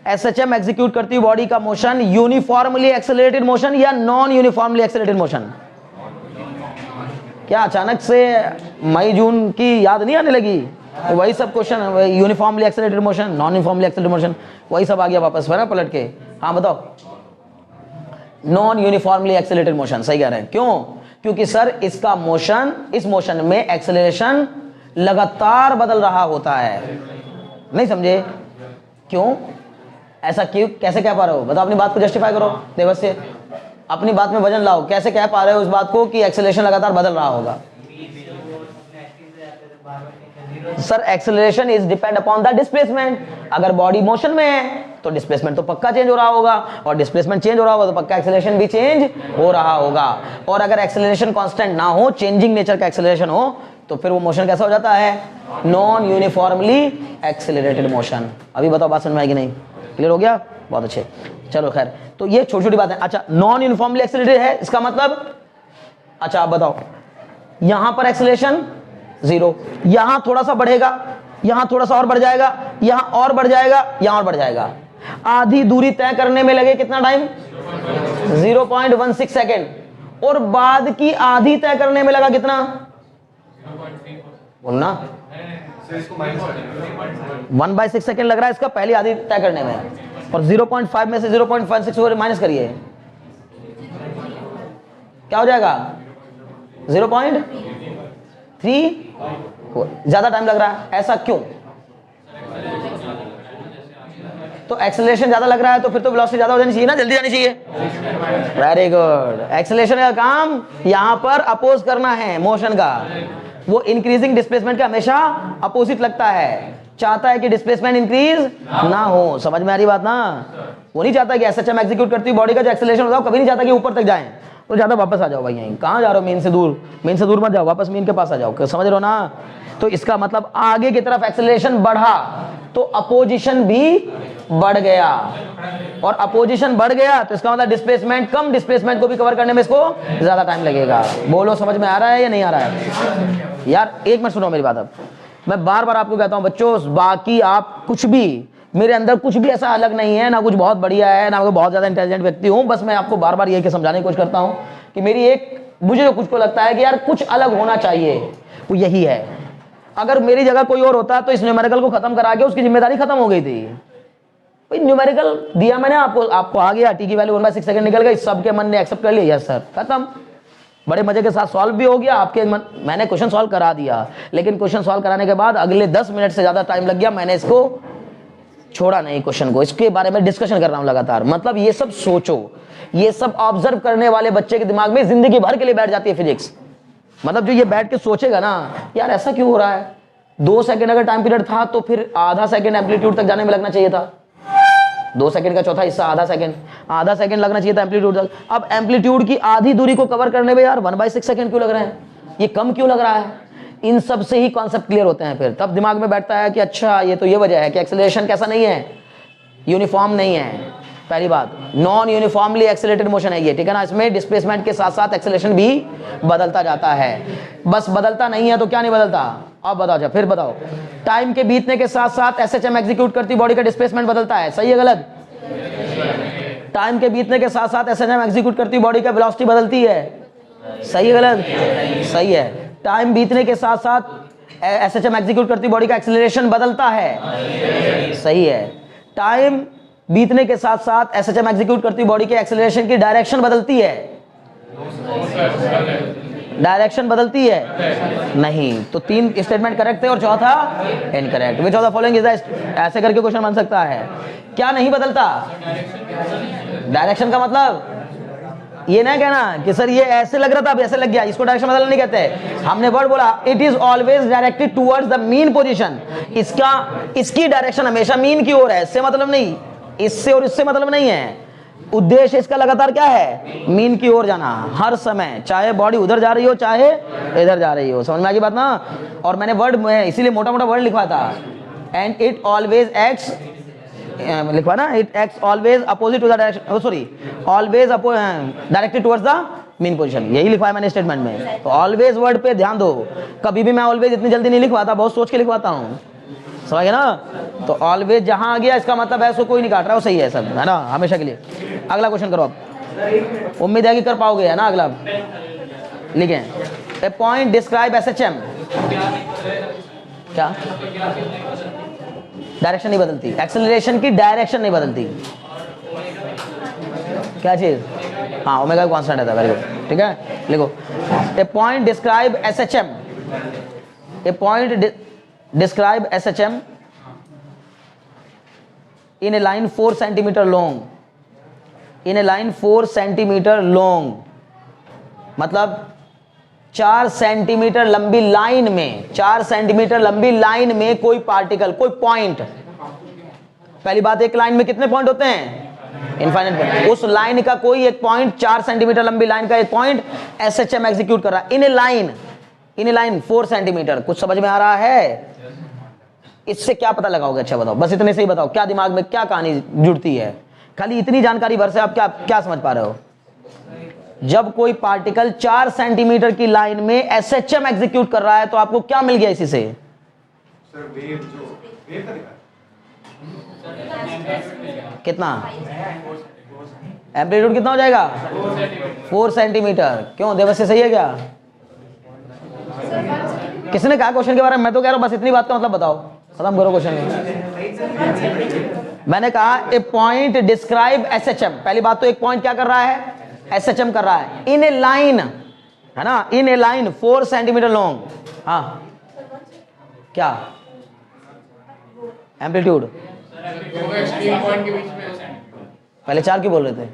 A: एसएचएम एग्जीक्यूट करती हुई बॉडी का मोशन यूनिफॉर्मली एक्सेलरेटेड मोशन या नॉन यूनिफॉर्मली एक्सेलरेटेड मोशन? क्या अचानक से मई जून की याद नहीं आने लगी? तो वही सब question, uniformly accelerated motion, non uniformly accelerated motion, वही सब आ गया वापस है ना पलट के। हाँ बताओ। नॉन यूनिफॉर्मली एक्सेलरेटेड मोशन, सही कह रहे हैं। क्यों? क्योंकि सर इसका मोशन, इस मोशन में एक्सेलरेशन लगातार बदल रहा होता है। नहीं समझे? क्यों ऐसा, क्यों, कैसे कह पा रहे हो? बताओ, अपनी बात को जस्टिफाई करो देवस से, अपनी बात में वजन लाओ। कैसे कह पा रहे हो इस बात को कि एक्सेलरेशन लगातार बदल रहा होगा? Sir acceleration is depend upon the displacement. अगर बॉडी मोशन में है तो डिस्प्लेसमेंट तो पक्का चेंज हो रहा होगा, और डिस्प्लेसमेंट चेंज हो रहा होगा तो पक्का एक्सेलरेशन भी चेंज हो रहा होगा। और अगर एक्सेलरेशन कांस्टेंट ना हो, चेंजिंग नेचर का एक्सेलरेशन हो, तो फिर वो मोशन कैसा हो जाता है? Non uniformly accelerated motion. अभी बताओ बात समझ में आएगी नहीं? क्लियर हो गया? बहुत अच्छे। चलो खैर, तो ये छोटी छोटी बातें। अच्छा, नॉन यूनिफॉर्मली एक्सेलरेटेड है, इसका मतलब, अच्छा आप बताओ, यहां पर एक्सेलरेशन जीरो, यहां थोड़ा सा बढ़ेगा, यहां थोड़ा सा और बढ़ जाएगा, यहां और बढ़ जाएगा, यहां और बढ़ जाएगा। आधी दूरी तय करने में लगे कितना टाइम? 0.16 सेकेंड। और बाद की आधी तय करने में लगा कितना? बोलना। 1/6 सेकेंड लग रहा है इसका पहली आधी तय करने में, और 0.5 में से 0.56 माइनस करिए, क्या हो जाएगा? 0.3। ज्यादा टाइम लग रहा है, ऐसा क्यों? तो एक्सेलरेशन ज्यादा लग रहा है तो फिर तो वेलोसिटी ज्यादा हो जानी चाहिए ना, जल्दी जानी चाहिए। Very good. एक्सेलरेशन का काम यहां पर अपोज करना है मोशन का। वो इंक्रीजिंग डिस्प्लेसमेंट का हमेशा अपोजिट लगता है, चाहता है कि डिस्प्लेसमेंट इंक्रीज ना हो। समझ में आ रही बात ना? वो नहीं चाहता कि एसएचएम एग्जीक्यूट करती हुई बॉडी का जो एक्सेलरेशन होता है, कभी नहीं चाहता कि ऊपर तक जाए। तो ज्यादा वापस आ जाओ भाई, यहीं कहाँ जा रहे हो? मीन से दूर, मीन से दूर मत जाओ, वापस मीन के पास आ जाओ। समझ रहे हो ना? तो इसका मतलब आगे की तरफ एक्सेलरेशन बढ़ा तो अपोजिशन भी बढ़ गया, और अपोजिशन बढ़ गया तो इसका मतलब डिस्प्लेसमेंट, कम डिस्प्लेसमेंट को भी कवर करने में इसको ज्यादा टाइम लगेगा। बोलो समझ में आ रहा है या नहीं आ रहा है? यार एक मिनट सुनो मेरी बात। अब मैं बार बार आपको कहता हूं बच्चों, बाकी आप कुछ भी, मेरे अंदर कुछ भी ऐसा अलग नहीं है, ना कुछ बहुत बढ़िया है, ना मैं बहुत ज्यादा इंटेलिजेंट व्यक्ति हूं। बस मैं आपको बार बार यही समझाने की कोशिश करता हूं कि मेरी एक, मुझे जो कुछ को लगता है कि यार कुछ अलग होना चाहिए, वो यही है। अगर मेरी जगह कोई और होता तो इस न्यूमेरिकल को खत्म करा के उसकी जिम्मेदारी खत्म हो गई थी। भाई न्यूमेरिकल दिया मैंने आपको आ गया, टी की वैल्यू 1/6 सेकंड निकल गई, सबके मन ने एक्सेप्ट कर लिया, यस सर, खत्म। बड़े मजे के साथ सॉल्व भी हो गया आपके मैंने क्वेश्चन सॉल्व करा दिया, लेकिन क्वेश्चन सॉल्व कराने के बाद अगले 10 मिनट से ज्यादा टाइम लग गया, मैंने इसको छोड़ा नहीं क्वेश्चन को, इसके बारे में डिस्कशन कर रहा हूं लगातार। मतलब ये सब सोचो, ये सब ऑब्जर्व करने वाले बच्चे के दिमाग में जिंदगी भर के लिए बैठ जाती है फिजिक्स। मतलब जो ये बैठ के सोचेगा ना, यार ऐसा क्यों हो रहा है, 2 सेकंड अगर टाइम पीरियड था तो फिर आधा सेकंड एम्पलीट्यूड तक जाने में लगना चाहिए था, 2 सेकंड का चौथा हिस्सा आधा सेकंड लगना चाहिए था एम्पलीट्यूड तक। अब एम्पलीट्यूड की आधी दूरी को कवर करने में यार 1/6 सेकंड क्यों लग रहे हैं, ये कम क्यों लग रहा है? इन सब से ही कॉन्सेप्ट क्लियर होते हैं, फिर तब दिमाग में बैठता है कि अच्छा ये तो ये वजह है कि एक्सेलरेशन कैसा नहीं है, यूनिफॉर्म नहीं है। पहली बात, नॉन यूनिफॉर्मली एक्सेलरेटेड मोशन है ये, ठीक है ना। इसमें डिस्प्लेसमेंट के साथ साथ एक्सेलरेशन भी बदलता जाता है। बस बदलता नहीं है तो क्या नहीं बदलता, अब बताओ। अच्छा फिर बताओ, टाइम के बीतने के साथ साथ एसएचएम एग्जीक्यूट करती बॉडी का डिस्प्लेसमेंट बदलता है, सही है गलत? टाइम के बीतने के साथ साथ एसएचएम एग्जीक्यूट करती बॉडी का वेलोसिटी बदलती है, सही है गलत? सही है। टाइम बीतने के साथ साथ एसएचएम एग्जीक्यूट करती बॉडी का एक्सेलरेशन बदलता है, सही है। टाइम बीतने के साथ साथ एसएचएम एग्जीक्यूट करती बॉडी के एक्सेलरेशन की डायरेक्शन बदलती है, डायरेक्शन बदलती है नहीं, तो 3 स्टेटमेंट करेक्ट थे और चौथा incorrect. Which of the following is the, ऐसे करके क्वेश्चन बन सकता है। क्या नहीं बदलता? डायरेक्शन का मतलब ये ना कहना कि सर ये ऐसे लग रहा था अब ऐसे लग गया, इसको डायरेक्शन बदलना नहीं कहते। हमने वर्ड बोला it is always directed towards the mean position, इसकी डायरेक्शन हमेशा मीन की ओर है, इससे मतलब नहीं, इससे और इससे मतलब नहीं है। उद्देश्य इसका लगातार क्या है? मीन की ओर जाना हर समय, चाहे बॉडी उधर जा रही हो चाहे इधर जा रही हो। समझ में आ गई बात ना? और मैंने वर्ड में इसीलिए मोटा मोटा वर्ड लिखवा था, एंड इट ऑलवेज एक्ट्स, लिखवा ना, it acts always opposite to the direction, sorry always directed towards the mean position, यही लिखवाया मैंने स्टेटमेंट में। तो ऑलवेज वर्ड पे ध्यान दो, कभी भी मैं ऑलवेज इतनी जल्दी नहीं लिखवाता, बहुत सोच के लिखवाता हूँ, समझ गया ना? तो ऑलवेज जहां आ गया इसका मतलब है उसको कोई नहीं काट रहा, वो सही है सब, है ना, हमेशा के लिए। अगला क्वेश्चन करो आप, उम्मीद है कि कर पाओगे, है ना? अगला लिखें, ए पॉइंट डिस्क्राइब एसएचएम। क्या? डायरेक्शन नहीं बदलती, एक्सेलरेशन की डायरेक्शन नहीं बदलती। क्या चीज? हाँ, ओमेगा कांस्टेंट है, वेरी गुड, ठीक है। लिखो, ए पॉइंट डिस्क्राइब एसएचएम, ए पॉइंट describe SHM in a line 4 centimeter long, in a line 4 centimeter long, मतलब 4 सेंटीमीटर लंबी लाइन में, 4 सेंटीमीटर लंबी लाइन में कोई पार्टिकल, कोई पॉइंट। पहली बात, एक लाइन में कितने पॉइंट होते हैं? Infinite point. उस लाइन का कोई एक पॉइंट, 4 सेंटीमीटर लंबी लाइन का एक पॉइंट SHM एग्जीक्यूट कर रहा है इन ए लाइन, इन ए लाइन 4 सेंटीमीटर। कुछ समझ में आ रहा है? इससे क्या पता लगाओगे? अच्छा बताओ, बस इतने से ही बताओ, क्या दिमाग में क्या कहानी जुड़ती है? खाली इतनी जानकारी भर से आप क्या क्या समझ पा रहे हो? जब कोई पार्टिकल 4 सेंटीमीटर की लाइन में SHM एग्जीक्यूट कर रहा है तो आपको क्या मिल गया इसी से?
B: सर वेव, जो वेव का दिखा,
A: कितना एम्पलीट्यूड कितना हो जाएगा? 4 सेंटीमीटर। क्यों देवस्य सही है क्या? किसने कहा क्वेश्चन के बारे में? मैं तो कह रहा हूं बस इतनी बात का मतलब बताओ, खत्म करो क्वेश्चन में। मैंने कहा ए पॉइंट डिस्क्राइब SHM, पहली बात तो एक पॉइंट क्या कर रहा है? SHM कर रहा है इन ए लाइन, है ना, इन ए लाइन 4 सेंटीमीटर लॉन्ग। हाँ, क्या एम्पलीट्यूड? पहले 4 क्यों बोल रहे थे?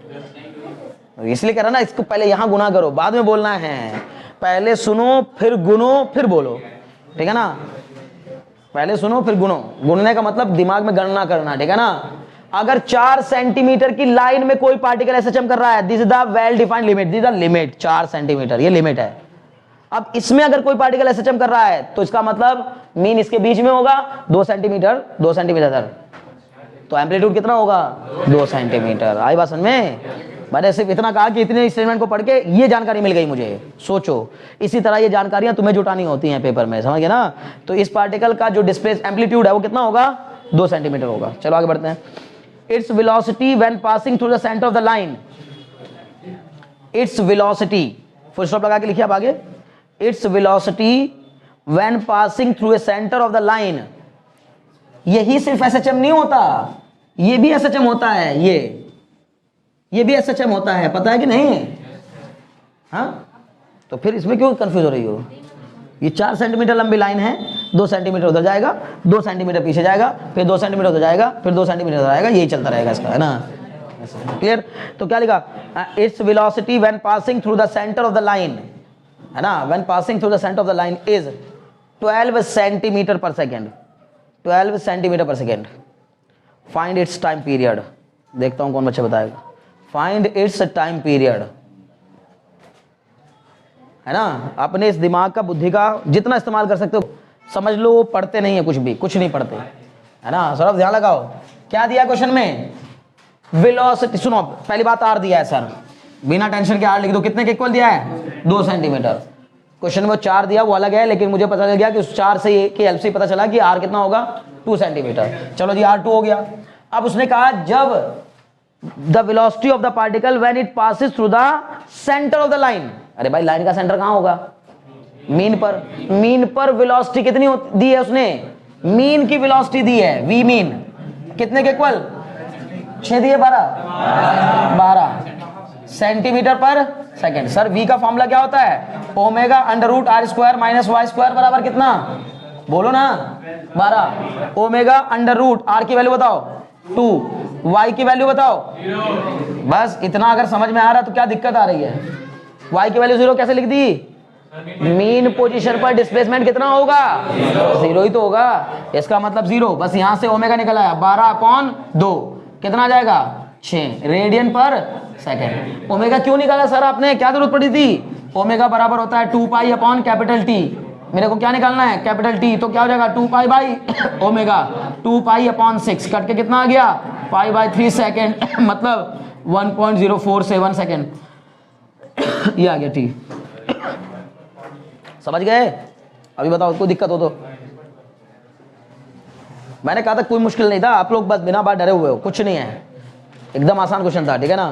A: इसलिए कह रहा ना, इसको पहले यहां गुना करो, बाद में बोलना है। पहले सुनो फिर गुनो फिर बोलो, ठीक है ना? पहले सुनो फिर गुनो, गुनने का मतलब दिमाग में गणना करना, ठीक है ना? अगर 4 सेंटीमीटर की लाइन में कोई पार्टिकल SHM कर रहा है, this is the well defined limit, this is the limit, 4 centimetre ये लिमिट है। अब इसमें अगर कोई पार्टिकल SHM कर रहा है तो इसका मतलब मीन इसके बीच में होगा 2 सेंटीमीटर, 2 सेंटीमीटर सर, तो एम्पलीट्यूड कितना होगा? 2 सेंटीमीटर। आई बात समझ में? मैंने सिर्फ इतना कहा कि इतने स्टेटमेंट को पढ़ के ये जानकारी मिल गई मुझे। सोचो, इसी तरह ये जानकारियां तुम्हें जुटानी होती हैं पेपर में, समझ गए ना? तो इस पार्टिकल का जो डिस्प्लेस एम्पलीट्यूड है वो कितना होगा? 2 सेंटीमीटर होगा। चलो आगे बढ़ते हैं। Its velocity when passing through the centre of the line, its velocity, full stop लगा के लिखिए आप आगे, its velocity when passing through a centre of the line. यही सिर्फ SHM नहीं होता, ये भी SHM होता है, ये भी SHM होता है, पता है कि नहीं? हाँ, तो फिर इसमें क्यों कंफ्यूज हो रही हो? ये 4 सेंटीमीटर लंबी लाइन है, 2 सेंटीमीटर उधर जाएगा, 2 सेंटीमीटर पीछे जाएगा, फिर 2 सेंटीमीटर उधर जाएगा, फिर 2 सेंटीमीटर उधर आएगा, यही चलता रहेगा इसका, है ना? क्लियर? तो क्या लिखा? Its velocity when passing through the centre of the line, है ना, when passing through the centre of the line is 12 centimetre per second, 12 centimetre per second. Find its time period, देखता हूं कौन बच्चा बताएगा। फाइंड इट्स टाइम पीरियड, है ना? अपने इस दिमाग का, बुद्धि का जितना इस्तेमाल कर सकते हो समझ लो। पढ़ते नहीं है कुछ भी, कुछ नहीं पढ़ते, है ना? सौरभ ध्यान लगाओ, क्या दिया क्वेश्चन में? वेलोसिटी। सुनो, पहली बात आर दिया है सर, बिना टेंशन के आर लिख दो। कितने के इक्वल दिया है? 2 सेंटीमीटर। क्वेश्चन में 4 दिया, वो अलग है, लेकिन मुझे पता चल गया कि उस 4 से की हेल्प से पता चला कि आर कितना होगा? 2 सेंटीमीटर। चलो जी, R2 हो गया। अब उसने कहा जब the velocity of the particle when it passes through the centre of the line. अरे भाई, लाइन का सेंटर कहां होगा? मीन पर। मीन पर वेलोसिटी कितनी दी है उसने? मीन की वेलोसिटी दी है, वी मीन। कितने के इक्वल? 6 दिए, 12 centimetre per second. Sir v का फॉर्मूला क्या होता है? Omega under root r square minus y square बराबर कितना? बोलो ना 12। ओमेगा अंडर रूट आर की वैल्यू बताओ 2, वाई की वैल्यू बताओ। बस इतना अगर समझ में आ रहा तो क्या दिक्कत आ रही है? वाई की वैल्यू 0 कैसे लिख दी? मीन पोजीशन पर डिस्प्लेसमेंट कितना होगा? 0 ही तो होगा, इसका मतलब 0। बस यहां से ओमेगा निकल आया 12/2, कितना आ जाएगा? 6 रेडियन पर सेकेंड। ओमेगा क्यों निकाला सर आपने, क्या जरूरत पड़ी थी? ओमेगा बराबर होता है 2 पाई अपॉन कैपिटल टी। मेरे को क्या निकालना है? Capital T. तो क्या हो जाएगा 2 pi by omega 2 pi upon 6 cut के कितना आ गया? पाई बाई 3 सेकेंड मतलब 1.047 सेकेंड। ये आ गया टी। समझ गए? अभी बताओ कोई दिक्कत हो तो। मैंने कहा था कोई मुश्किल नहीं था, आप लोग बस बिना बात डरे हुए हो, कुछ नहीं है, एकदम आसान क्वेश्चन था, ठीक है ना?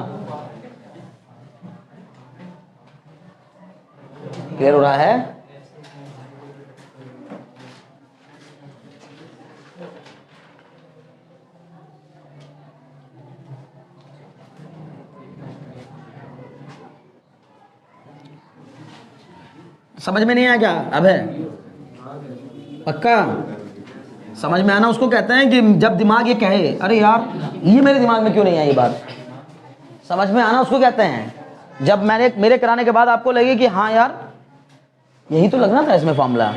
A: क्लियर हो रहा है? समझ में नहीं आया क्या? अब है पक्का समझ में आना उसको कहते हैं कि जब दिमाग ये कहे अरे यार ये मेरे दिमाग में क्यों नहीं आई ये बात, समझ में आना उसको कहते हैं। जब मेरे कराने के बाद आपको लगे कि हाँ यार यही तो लगना था इसमें फॉर्मूला,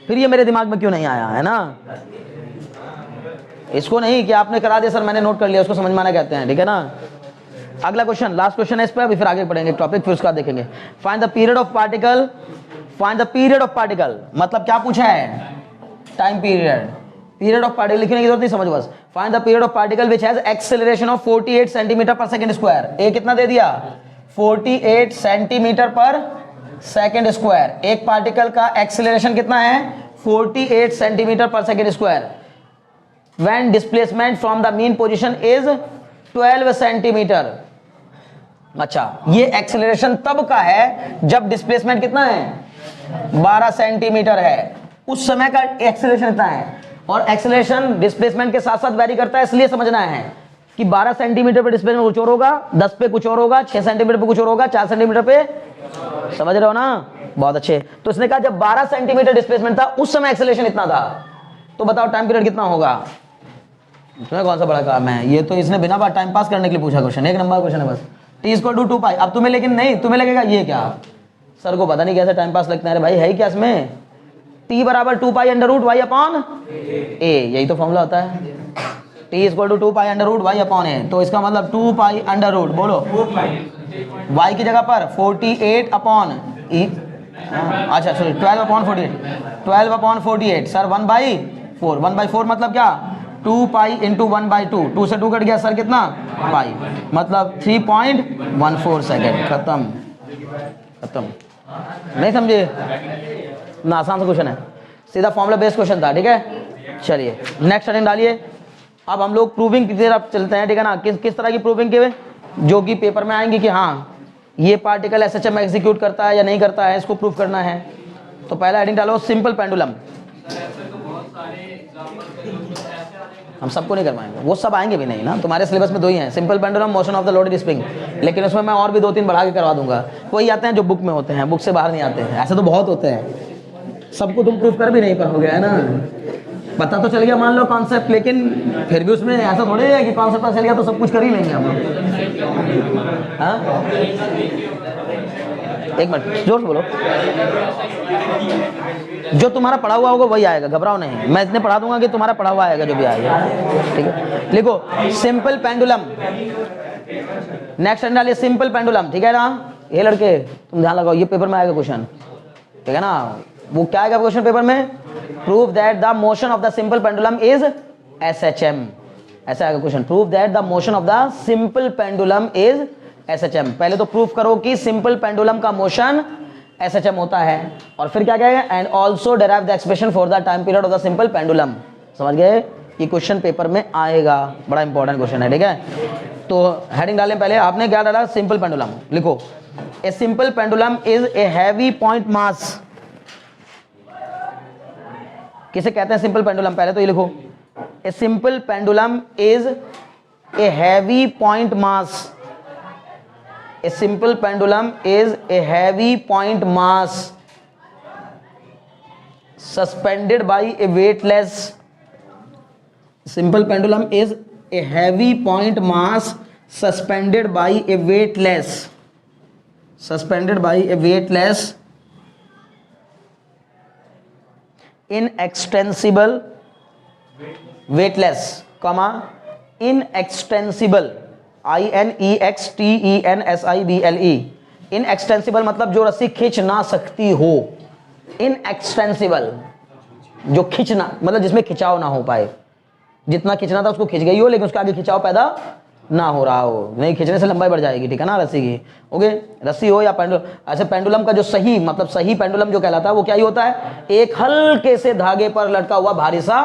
A: फिर ये मेरे दिमाग में क्यों नहीं आया, है ना? इसको नहीं कि आपने करा दिया सर मैंने नोट कर लिया, उसको समझ में आना कहते हैं, ठीक है ना? अगला क्वेश्चन, लास्ट क्वेश्चन है इस पे, अभी फिर आगे पढ़ेंगे टॉपिक, फिर उसका देखेंगे। Find the period of particle, find the period of particle मतलब क्या पूछा है? Time period. Period of particle लिखने की जरूरत नहीं, समझ बस। Find the period of particle which has acceleration of 48 centimetre पर सेकंड स्क्वायर। ए कितना दे दिया? 48 सेंटीमीटर पर सेकंड स्क्वायर। एक पार्टिकल का एक्सेलरेशन कितना है? 48 सेंटीमीटर पर second square. When displacement from the mean position is 12 centimetre. अच्छा, ये एक्सेलरेशन तब का है जब डिस्प्लेसमेंट कितना है? 12 सेंटीमीटर है, उस समय का एक्सेलरेशन इतना है। और एक्सेलरेशन डिस्प्लेसमेंट के साथ साथ वैरी करता है, इसलिए समझना है कि 12 सेंटीमीटर पे डिस्प्लेसमेंट कुछ और होगा, 10 पे कुछ और होगा, 6 सेंटीमीटर पे कुछ और होगा, 4 सेंटीमीटर पे, समझ रहे हो ना? बहुत अच्छे। तो इसने कहा जब 12 सेंटीमीटर डिस्प्लेसमेंट था उस समय एक्सेलरेशन इतना था, तो बताओ टाइम पीरियड कितना होगा? तुम्हें कौन सा बड़ा काम है? ये तो इसने बिना बात टाइम पास करने के लिए पूछा क्वेश्चन, एक नंबर क्वेश्चन है बस। टी इक्वल टू 2 पाई। अब तुम्हें लेकिन नहीं, तुम्हें लगेगा ये क्या सर को पता नहीं कैसे टाइम पास लगता है भाई, है क्या इसमें? टी बराबर 2 pi under root Y upon A, यही तो फॉर्मूला होता है। T equal to 2 pi under root Y upon A, तो इसका मतलब 2 पाई अंडर रूट, बोलो वाई की जगह पर 48 अपॉन ई, अच्छा सॉरी 12 अपॉन 48, 12 अपॉन 48 सर 1/4, 1/4 मतलब क्या? 2 पाई इंटू 1/2, 2 से 2 कट गया सर कितना? पाई, मतलब 3.14 सेकेंड। खत्म। नहीं समझे? ना आसान सा क्वेश्चन है, सीधा फॉर्मूला बेस्ड क्वेश्चन था, ठीक है? चलिए नेक्स्ट हेडिंग डालिए। अब हम लोग प्रूविंग की तरफ चलते हैं, ठीक है ना? किस तरह की प्रूविंग के जो कि पेपर में आएंगी कि हाँ ये पार्टिकल एसएचएम एग्जीक्यूट करता है या नहीं करता है, इसको प्रूव करना है। तो पहला हेडिंग डालो सिंपल पेंडुलम। हम सबको नहीं करवाएंगे, वो सब आएंगे भी नहीं ना, तुम्हारे सिलेबस में 2 ही हैं, simple pendulum, motion of the loaded spring. लेकिन उसमें मैं और भी 2-3 बढ़ा के करवा दूंगा। वही आते हैं जो बुक में होते हैं, बुक से बाहर नहीं आते हैं, ऐसे तो बहुत होते हैं, सबको तुम प्रूफ कर भी नहीं पाओगे, है ना? पता तो चल गया मान लो कॉन्सेप्ट, लेकिन फिर भी उसमें ऐसा थोड़ी है कि कॉन्सेप्ट पता चल गया तो सब कुछ कर ही लेंगे हम लोग। हाँ एक मिनट जोर से बोलो। जो तुम्हारा पढ़ा हुआ होगा वही आएगा, घबराओ नहीं, मैं इतने पढ़ा दूंगा कि तुम्हारा पढ़ा हुआ आएगा जो भी आएगा, ठीक है? लिखो सिंपल पेंडुलम। नेक्स्ट डालिए सिंपल पेंडुलम, ठीक है ना? ये लड़के तुम ध्यान लगाओ, ये पेपर में आएगा क्वेश्चन, ठीक है ना? वो क्या आएगा क्वेश्चन पेपर में? Prove that the motion of the simple pendulum is SHM, ऐसा आएगा question. Prove that the motion of the simple pendulum is SHM. पहले तो प्रूफ करो कि सिंपल पेंडुलम का मोशन एसएचएम होता है, और फिर क्या कहेगा? And also derive the expression for the time period of the simple pendulum. समझ गए? ये क्वेश्चन पेपर में आएगा, बड़ा इंपॉर्टेंट क्वेश्चन है, ठीक है? तो हेडिंग डालें पहले, आपने क्या डाला? Simple pendulum. लिखो a simple pendulum is a heavy point mass. किसे कहते हैं सिंपल पेंडुलम? पहले तो ये लिखो, a simple pendulum is a heavy point mass, a simple pendulum is a heavy point mass suspended by a weightless, simple pendulum is a heavy point mass suspended by a weightless, suspended by a inextensible weightless comma inextensible inextensible inextensible मतलब जो रस्सी खींच ना सकती हो, inextensible जो खींचना मतलब जिसमें खिंचाव ना हो पाए, जितना खींचना था उसको खींच गई हो लेकिन उसके आगे खिंचाव पैदा ना हो रहा हो, नहीं खींचने से लंबाई बढ़ जाएगी, ठीक है ना रस्सी की। ओके, रस्सी हो या पेंडुलम, ऐसे पेंडुलम का जो सही मतलब सही पेंडुलम जो कहलाता है वो क्या ही होता है, एक हल्के से धागे पर लटका हुआ भारी सा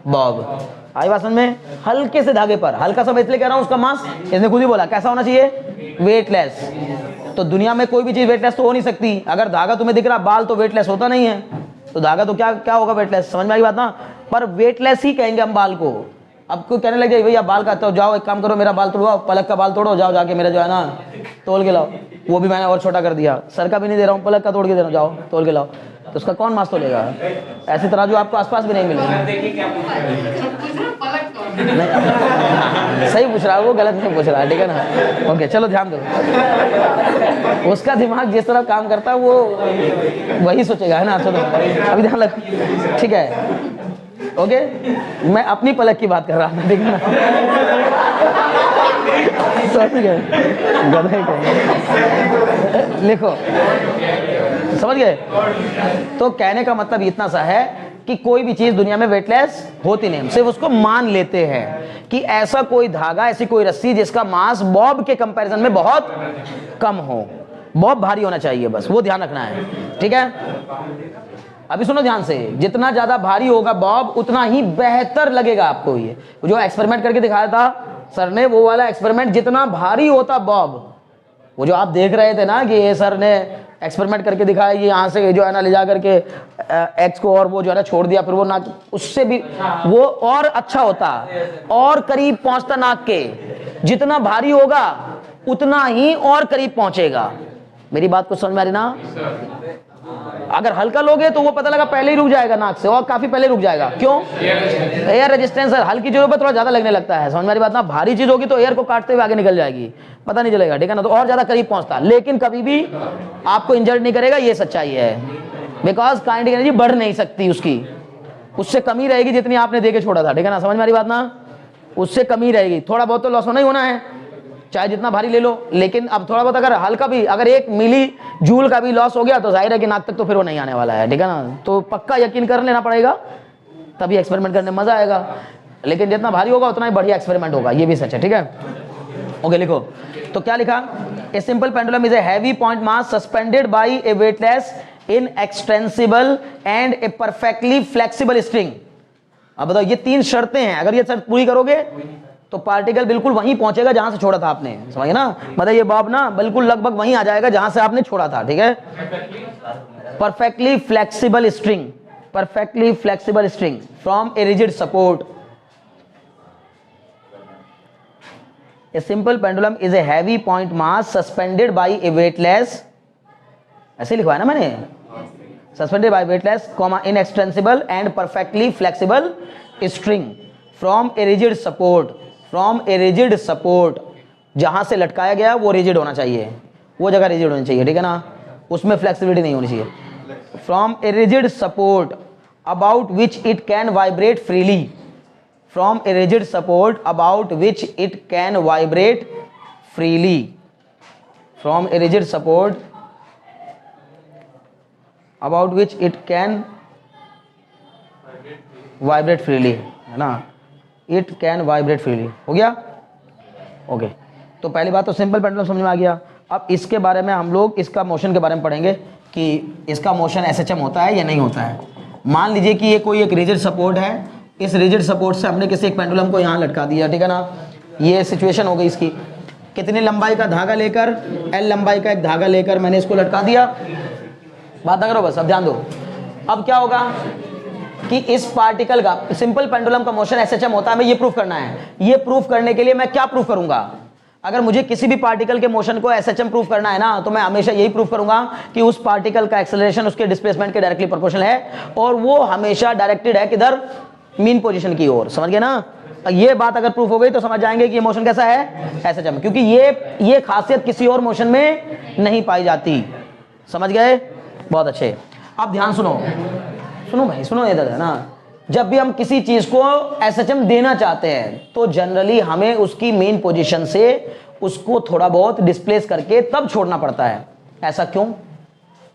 A: बॉब। आई बात समझ में, हल्के से धागे पर, हल्का सा मैं इसलिए कह रहा हूं उसका मास इसने खुद ही बोला कैसा होना चाहिए, वेटलेस। तो दुनिया में कोई भी चीज वेटलेस तो हो नहीं सकती, अगर धागा तुम्हें दिख रहा बाल तो वेटलेस होता नहीं है, तो धागा तो क्या क्या होगा, वेटलेस। समझ में आई बात ना, पर वेटलेस ही कहेंगे हम बाल को। अब कोई कहने लगे भैया बाल का, तो जाओ एक काम करो मेरा बाल तोड़वाओ, पलक का बाल तोड़ो, जाओ जाके मेरा जो है ना तोल के लाओ, वो भी मैंने और छोटा कर दिया, सर का भी नहीं दे रहा हूँ, पलक का तोड़ के दे रहा हूँ, जाओ तोल के लाओ, तो उसका कौन मास तोलेगा। ऐसी तरह जो आपको आसपास भी नहीं मिलेगा। सही पूछ रहा है वो, गलत नहीं पूछ रहा है, ठीक है ना। ओके चलो ध्यान दो, उसका दिमाग जिस तरह काम करता है वो वही सोचेगा, है ना। चलो अभी ध्यान लग, ठीक है ओके। मैं अपनी पलक की बात कर रहा था, ठीक है ना। लिखो, समझ गए। तो कहने का मतलब इतना सा है कि कोई भी चीज दुनिया में वेटलेस होती नहीं, सिर्फ उसको मान लेते हैं कि ऐसा कोई धागा, ऐसी कोई रस्सी जिसका मास बॉब के कंपैरिजन में बहुत कम हो। बॉब भारी होना चाहिए, बस वो ध्यान रखना है, ठीक है। अभी सुनो ध्यान से, जितना ज्यादा भारी होगा बॉब उतना ही बेहतर लगेगा आपको। ये जो एक्सपेरिमेंट करके दिखाया था सर ने, वो वाला एक्सपेरिमेंट, जितना भारी होता बॉब, वो जो आप देख रहे थे ना कि ये सर ने एक्सपेरिमेंट करके दिखाया, ये यहाँ से जो है ना ले जा करके एक्स को और वो जो है ना छोड़ दिया, फिर वो नाक, उससे भी वो और अच्छा होता और करीब पहुंचता नाक के। जितना भारी होगा उतना ही और करीब पहुंचेगा। मेरी बात को समझ में आ रही ना। अगर हल्का लोगे तो वो पता लगा पहले ही रुक जाएगा नाक से, और काफी पहले रुक जाएगा। क्यों? एयर रेजिस्टेंस है, हल्की चीजों पर थोड़ा ज्यादा लगने लगता है। समझ में आ रही बात ना। भारी चीज होगी तो एयर को काटते हुए आगे निकल जाएगी, पता नहीं चलेगा, ठीक है ना। तो और ज्यादा करीब पहुंचता, लेकिन कभी भी आपको इंजर्ड नहीं करेगा, ये सच्चाई है। बिकॉज काइनेटिक एनर्जी बढ़ नहीं सकती उसकी, उससे कमी रहेगी जितनी आपने देके छोड़ा था, ठीक है ना। समझ में आ रही बात ना, उससे कमी रहेगी। थोड़ा बहुत तो लॉस होना ही होना है, चाहे जितना भारी ले लो, लेकिन अब थोड़ा बहुत अगर हल्का भी, अगर 1 मिली जूल का भी लॉस हो गया तो जाहिर है कि नाक तक तो फिर वो नहीं आने वाला है, ठीक है ना। तो पक्का यकीन कर लेना पड़ेगा, तभी एक्सपेरिमेंट करने में मजा आएगा। लेकिन जितना भारी होगा उतना ही बढ़िया एक्सपेरिमेंट होगा, ये भी सच है, ठीक है। ओके लिखो, तो क्या लिखा, ए simple pendulum is a heavy point mass suspended by a weightless inextensible and A perfectly flexible string. अब बताओ ये 3 शर्तें हैं, अगर ये शर्त पूरी करोगे तो पार्टिकल बिल्कुल वहीं पहुंचेगा जहां से छोड़ा था आपने, समझे ना। मतलब ये बॉब ना बिल्कुल लगभग वहीं आ जाएगा जहां से आपने छोड़ा था, ठीक है। Perfectly flexible string, perfectly flexible string from a rigid support. A simple pendulum is a heavy point mass suspended by a weightless, ऐसे लिखवाया ना मैंने, suspended by weightless comma inextensible and perfectly flexible string from a rigid support. From a rigid support, जहां से लटकाया गया वो rigid होना चाहिए, वो जगह रिजिड होनी चाहिए, ठीक है ना, उसमें फ्लेक्सिबिलिटी नहीं होनी चाहिए। From a rigid support about which it can vibrate freely. From a rigid support about which it can vibrate freely. From a rigid support about which it can vibrate freely, है ना, it can vibrate freely. हो गया okay. तो पहली बात तो simple pendulum समझ में आ गया। अब इसके बारे में हम लोग इसका मोशन के बारे में पढ़ेंगे कि इसका मोशन एसएचएम होता है या नहीं होता है। मान लीजिए कि ये कोई एक रिजिड सपोर्ट है, इस रिजिड सपोर्ट से हमने किसी एक पेंडुलम को यहाँ लटका दिया, ठीक है ना। ये सिचुएशन हो गई इसकी, कितनी लंबाई का धागा लेकर, एल लंबाई का एक धागा लेकर मैंने इसको लटका दिया। बात ना करो बस, अब ध्यान दो। अब क्या होगा कि इस पार्टिकल का, सिंपल पेंडुलम का मोशन एसएचएम होता है, हमें ये प्रूफ करना है। ये प्रूफ करने के लिए मैं क्या प्रूफ करूंगा, अगर मुझे किसी भी पार्टिकल के मोशन को एसएचएम प्रूफ करना है ना, तो मैं हमेशा यही प्रूफ करूंगा कि उस पार्टिकल का एक्सेलरेशन उसके डिस्प्लेसमेंट के डायरेक्टली प्रोपोर्शनल है और वो हमेशा डायरेक्टेड है किधर, मीन पोजीशन की ओर। समझ गए ना? ये बात अगर प्रूफ हो गई तो समझ जाएंगे कि ये मोशन कैसा है, एसएचएम, क्योंकि ये खासियत किसी और मोशन में नहीं पाई जाती। समझ गए? बहुत अच्छे। अब ध्यान सुनो, सुनो भाई सुनो, इधर है ना। जब भी हम किसी चीज को एसएचएम देना चाहते हैं तो जनरली हमें उसकी मेन पोजीशन से उसको थोड़ा बहुत डिस्प्लेस करके तब छोड़ना पड़ता है। ऐसा क्यों?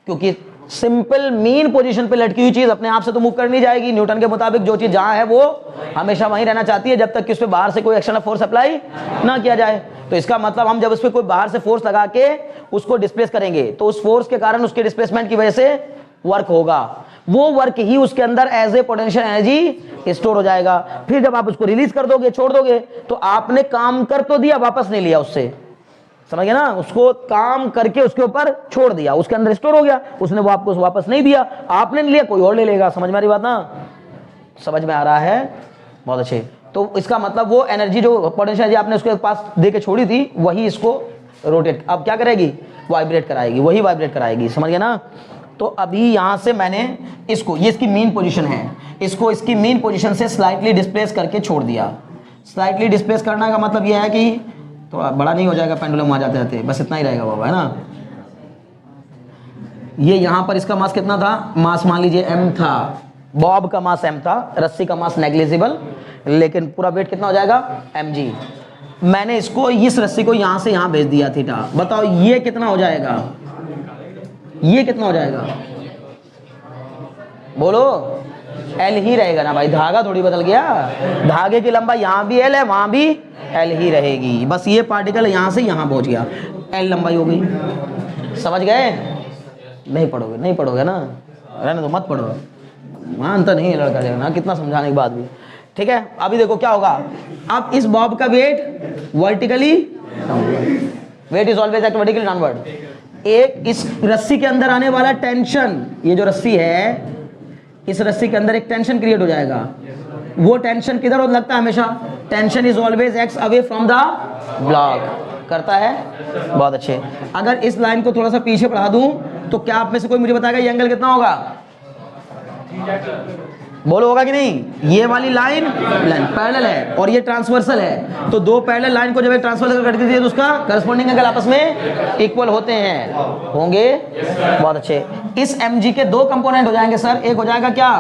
A: क्योंकि सिंपल मीन पोजीशन पे लटकी हुई चीज अपने आप से तो मूव कर नहीं जाएगी। न्यूटन के मुताबिक जो चीज जहां है वो हमेशा वहीं रहना चाहती है जब तक कि उस पे बाहर से कोई एक्सटर्नल फोर्स अप्लाई ना किया जाए। तो इसका मतलब हम जब उस पे कोई बाहर से फोर्स लगा के उसको डिस्प्लेस करेंगे तो उस फोर्स के कारण उसके डिस्प्लेसमेंट की वजह से वर्क होगा, वो वर्क ही उसके अंदर as a potential energy store हो जाएगा। फिर जब आप उसको रिलीज कर दोगे, छोड़ दोगे, तो आपने काम कर तो दिया, वापस नहीं लिया उससे। समझ गए ना? उसको काम करके उसके ऊपर छोड़ दिया, उसके अंदर स्टोर हो गया, उसने वो आपको वापस नहीं दिया, आपने नहीं लिया, कोई और ले लेगा। समझ में आ रही बात ना? समझ में आ रहा है? बहुत अच्छे। तो इसका मतलब वो एनर्जी जो पोटेंशियल एनर्जी आपने उसके पास दे के छोड़ी थी वही इसको रोटेट अब क्या करेगी, वाइब्रेट कराएगी, वही वाइब्रेट कराएगी। समझ गए ना? तो अभी यहां से मैंने इसको, ये इसकी मेन पोजीशन है, इसको इसकी मेन पोजीशन से स्लाइटली डिस्प्लेस करके छोड़ दिया। स्लाइटली डिस्प्लेस करने का मतलब यह है कि थोड़ा बड़ा नहीं हो जाएगा पेंडुलम वहां जाते जाते, बस इतना ही रहेगा बाबा, है ना? ये यहां पर इसका मास कितना था, मास मान लीजिए m था, बॉब का मास m था, रस्सी का मास नेग्लिजिबल, लेकिन पूरा वेट कितना हो जाएगा, mg। मैंने इसको, इस रस्सी को यहां से यहां भेज दिया थीटा। बताओ ये कितना हो जाएगा, ये कितना हो जाएगा, बोलो? L ही रहेगा ना भाई, धागा थोड़ी बदल गया। धागे की लंबाई यहाँ भी L है, वहां भी L ही रहेगी, बस ये पार्टिकल यहाँ से यहाँ पहुंच गया, L लंबाई हो गई। समझ गए? नहीं पढ़ोगे, नहीं पढ़ोगे ना, रहने दो, मत पढ़ो, मानता नहीं है लड़का लेना, कितना समझाने के बाद भी। ठीक है, अभी देखो क्या होगा। अब इस बॉब का weight vertically, weight is always act vertically downward. एक इस रस्सी के अंदर आने वाला टेंशन, ये जो रस्सी है, इस रस्सी के अंदर एक टेंशन क्रिएट हो जाएगा। वो टेंशन किधर हो लगता है हमेशा, tension is always x away from the block करता है। बहुत अच्छे। अगर इस लाइन को थोड़ा सा पीछे बढ़ा दूं तो क्या आप में से कोई मुझे बताएगा ये एंगल कितना होगा, बोलो होगा कि नहीं? ये वाली लाइन पैरेलल है और ये ट्रांसवर्सल है, तो दो पैरेलल लाइन को जब एक ट्रांसवर्सल कट करती है तो उसका करस्पॉन्डिंग एंगल आपस में इक्वल होते हैं, होंगे। बहुत अच्छे। इस mg के दो कंपोनेंट हो जाएंगे सर, एक हो जाएगा क्या,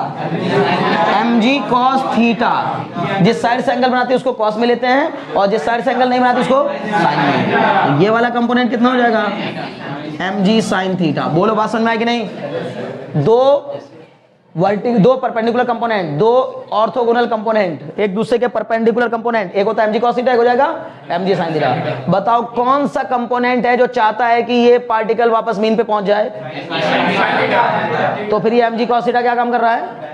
A: mg cos थीटा, जिस साइड से एंगल बनाते हैं उसको cos में लेते हैं और जिस साइड से एंगल नहीं बनाते उसको sin में। ये वाला कंपोनेंट कितना हो जाएगा, mg sin थीटा। बोलो बात समझ में आई कि नहीं? दो परपेंडिकुलर कंपोनेंट, दो ऑर्थोगोनल कंपोनेंट, एक दूसरे के परपेंडिकुलर कंपोनेंट, एक होता है mg cos थीटा, एक हो जाएगा mg sin थीटा। बताओ कौन सा कंपोनेंट है जो चाहता है कि ये पार्टिकल वापस मीन पे पहुंच जाए? तो फिर ये mg cos थीटा क्या काम कर रहा है,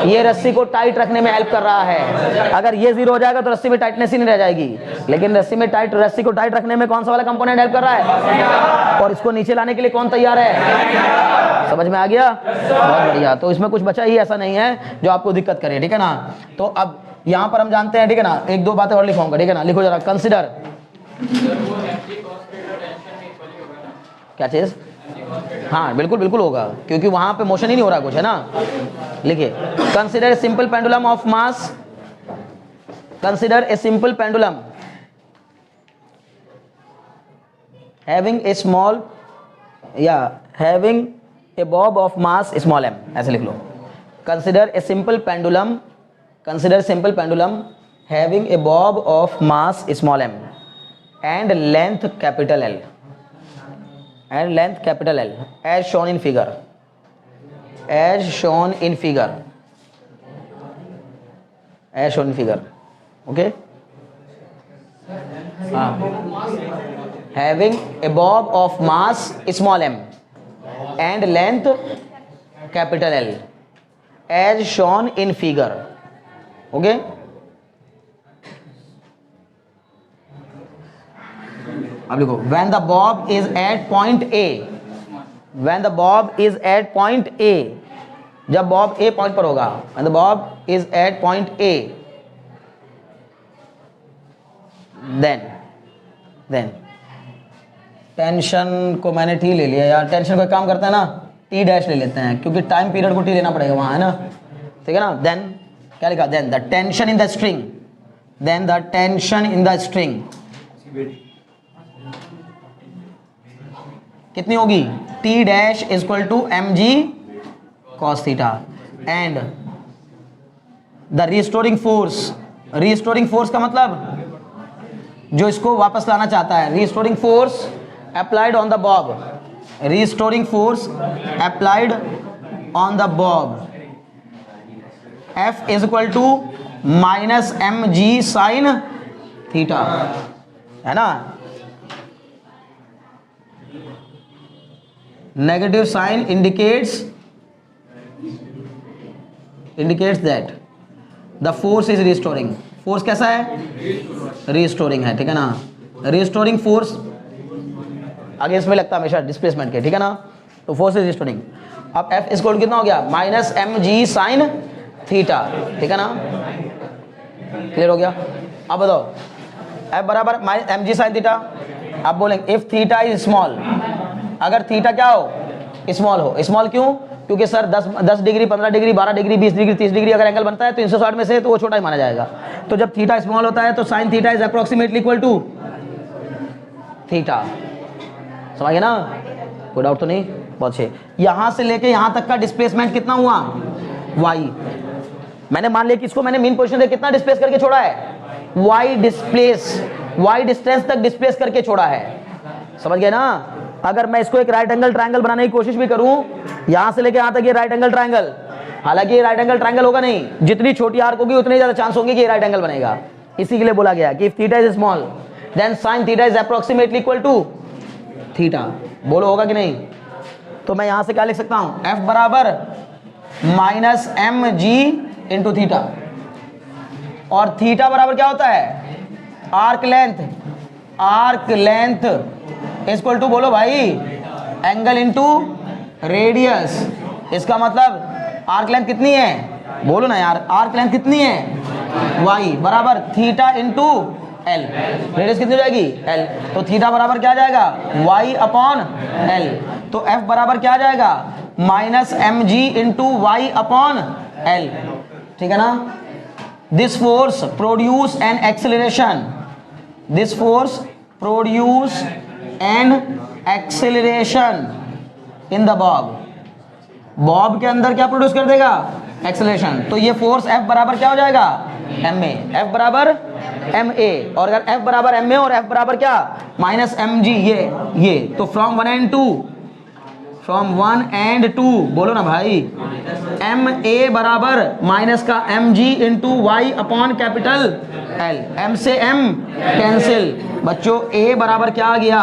A: ये रस्सी को टाइट रखने में हेल्प कर रहा है। अगर ये जीरो हो जाएगा तो रस्सी में टाइटनेस ही नहीं रह जाएगी, लेकिन रस्सी को टाइट रखने में कौन सा वाला कंपोनेंट हेल्प कर रहा है, और इसको नीचे लाने के लिए कौन तैयार है? समझ में आ गया? बहुत बढ़िया। तो इसमें कुछ बचा ही ऐसा नहीं है जो आपको दिक्कत करे, ठीक है ना? तो अब यहां पर हम जानते हैं, ठीक है ना, एक दो बातें और लिखवाऊंगा, ठीक है ना? लिखो जरा, कंसिडर क्या चीज, हाँ बिल्कुल बिल्कुल होगा, क्योंकि वहां पे मोशन ही नहीं हो रहा कुछ, है ना? लिखिए, consider a simple pendulum of mass, consider a simple pendulum having a small या having a bob of mass small m, ऐसे लिख लो। Consider a simple pendulum, consider simple pendulum having a bob of mass small m and length capital L, and length capital L as shown in figure, as shown in figure, as shown in figure, okay? Having a bob of mass small m and length capital L as shown in figure, okay? अब लिखो, when the bob is at point A, when the bob is at point A, जब bob A point पर होगा, when the bob is at point A, then tension को मैंने T ले लिया यार, टेंशन को एक काम करते हैं ना, टी डैश ले लेते हैं क्योंकि टाइम पीरियड को टी लेना पड़ेगा वहाँ, है ना, ठीक है ना। देन क्या लिखा, then the tension in the string, then the tension in the string कितनी होगी, T dash is equal to m g cos theta and the restoring force, restoring force का मतलब जो इसको वापस लाना चाहता है, restoring force applied on the bob, restoring force applied on the bob F is equal to minus m g sine theta, है ना। Negative sign indicates that the force is restoring, force कैसा है, रिस्टोरिंग है, ठीक है ना। Restoring force आगे इसमें लगता है हमेशा डिस्प्लेसमेंट के, ठीक है ना, तो फोर्स इज रिस्टोरिंग। अब F इज इक्वल टू कितना हो गया, minus m g sine theta, ठीक है ना, क्लियर हो गया। अब बताओ F बराबर minus m g sine theta, आप बोलेंगे इफ थीटा इज स्मॉल, अगर थीटा क्या हो, स्मॉल हो, स्मॉल क्यों, क्योंकि sir 10 degree 15 degree 12 degree 20 degree 30 degree अगर एंगल बनता है तो 360 में से तो वो छोटा ही माना जाएगा। तो जब थीटा स्मॉल होता है तो sine theta is approximately equal to theta, समझ गए ना, कोई डाउट तो नहीं, बहुत अच्छे। यहां से लेके यहां तक का डिस्प्लेसमेंट कितना हुआ, y, मैंने मान लिया कि इसको मैंने मीन पोजीशन से कितना डिस्प्लेस करके छोड़ा है, y डिस्टेंस तक डिस्प्लेस करके छोड़ा है, समझ गए ना। अगर मैं इसको एक राइट एंगल ट्रायंगल बनाने की कोशिश भी करूं, यहां से लेके यहां तक ये राइट एंगल ट्रायंगल, हालांकि ये राइट एंगल ट्रायंगल होगा नहीं, जितनी छोटी आर्क होगी उतने ज्यादा चांस होंगे कि ये राइट एंगल बनेगा। इसी के लिए बोला गया कि if theta is small then sine theta is approximately equal to theta, बोलो होगा कि नहीं। तो मैं यहां से क्या लिख सकता हूं, F बराबर minus m g into theta, और थीटा बराबर क्या होता है, आर्क लेंथ इक्वल टू, बोलो भाई, एंगल इंटू रेडियस। इसका मतलब आर्क लेंथ कितनी है, बोलो ना यार, आर्क लेंथ कितनी है, y बराबर थीटा इंटू एल, रेडियस कितनी हो जाएगी, एल, तो थीटा बराबर क्या आ जाएगा, y अपॉन एल, तो F बराबर क्या आ जाएगा, minus m g into Y upon l, ठीक है ना। This force produce an acceleration, this force produce an acceleration in the bob के अंदर क्या प्रोड्यूस कर देगा, एक्सेलरेशन। तो ये फोर्स F बराबर क्या हो जाएगा, ma, F बराबर ma, और अगर F बराबर ma और F बराबर क्या, माइनस एम जी, ये तो फ्रॉम 1 एंड 2, बोलो ना भाई, ma बराबर माइनस का mg into Y upon capital L, m से m कैंसिल, बच्चों a बराबर क्या आ गया,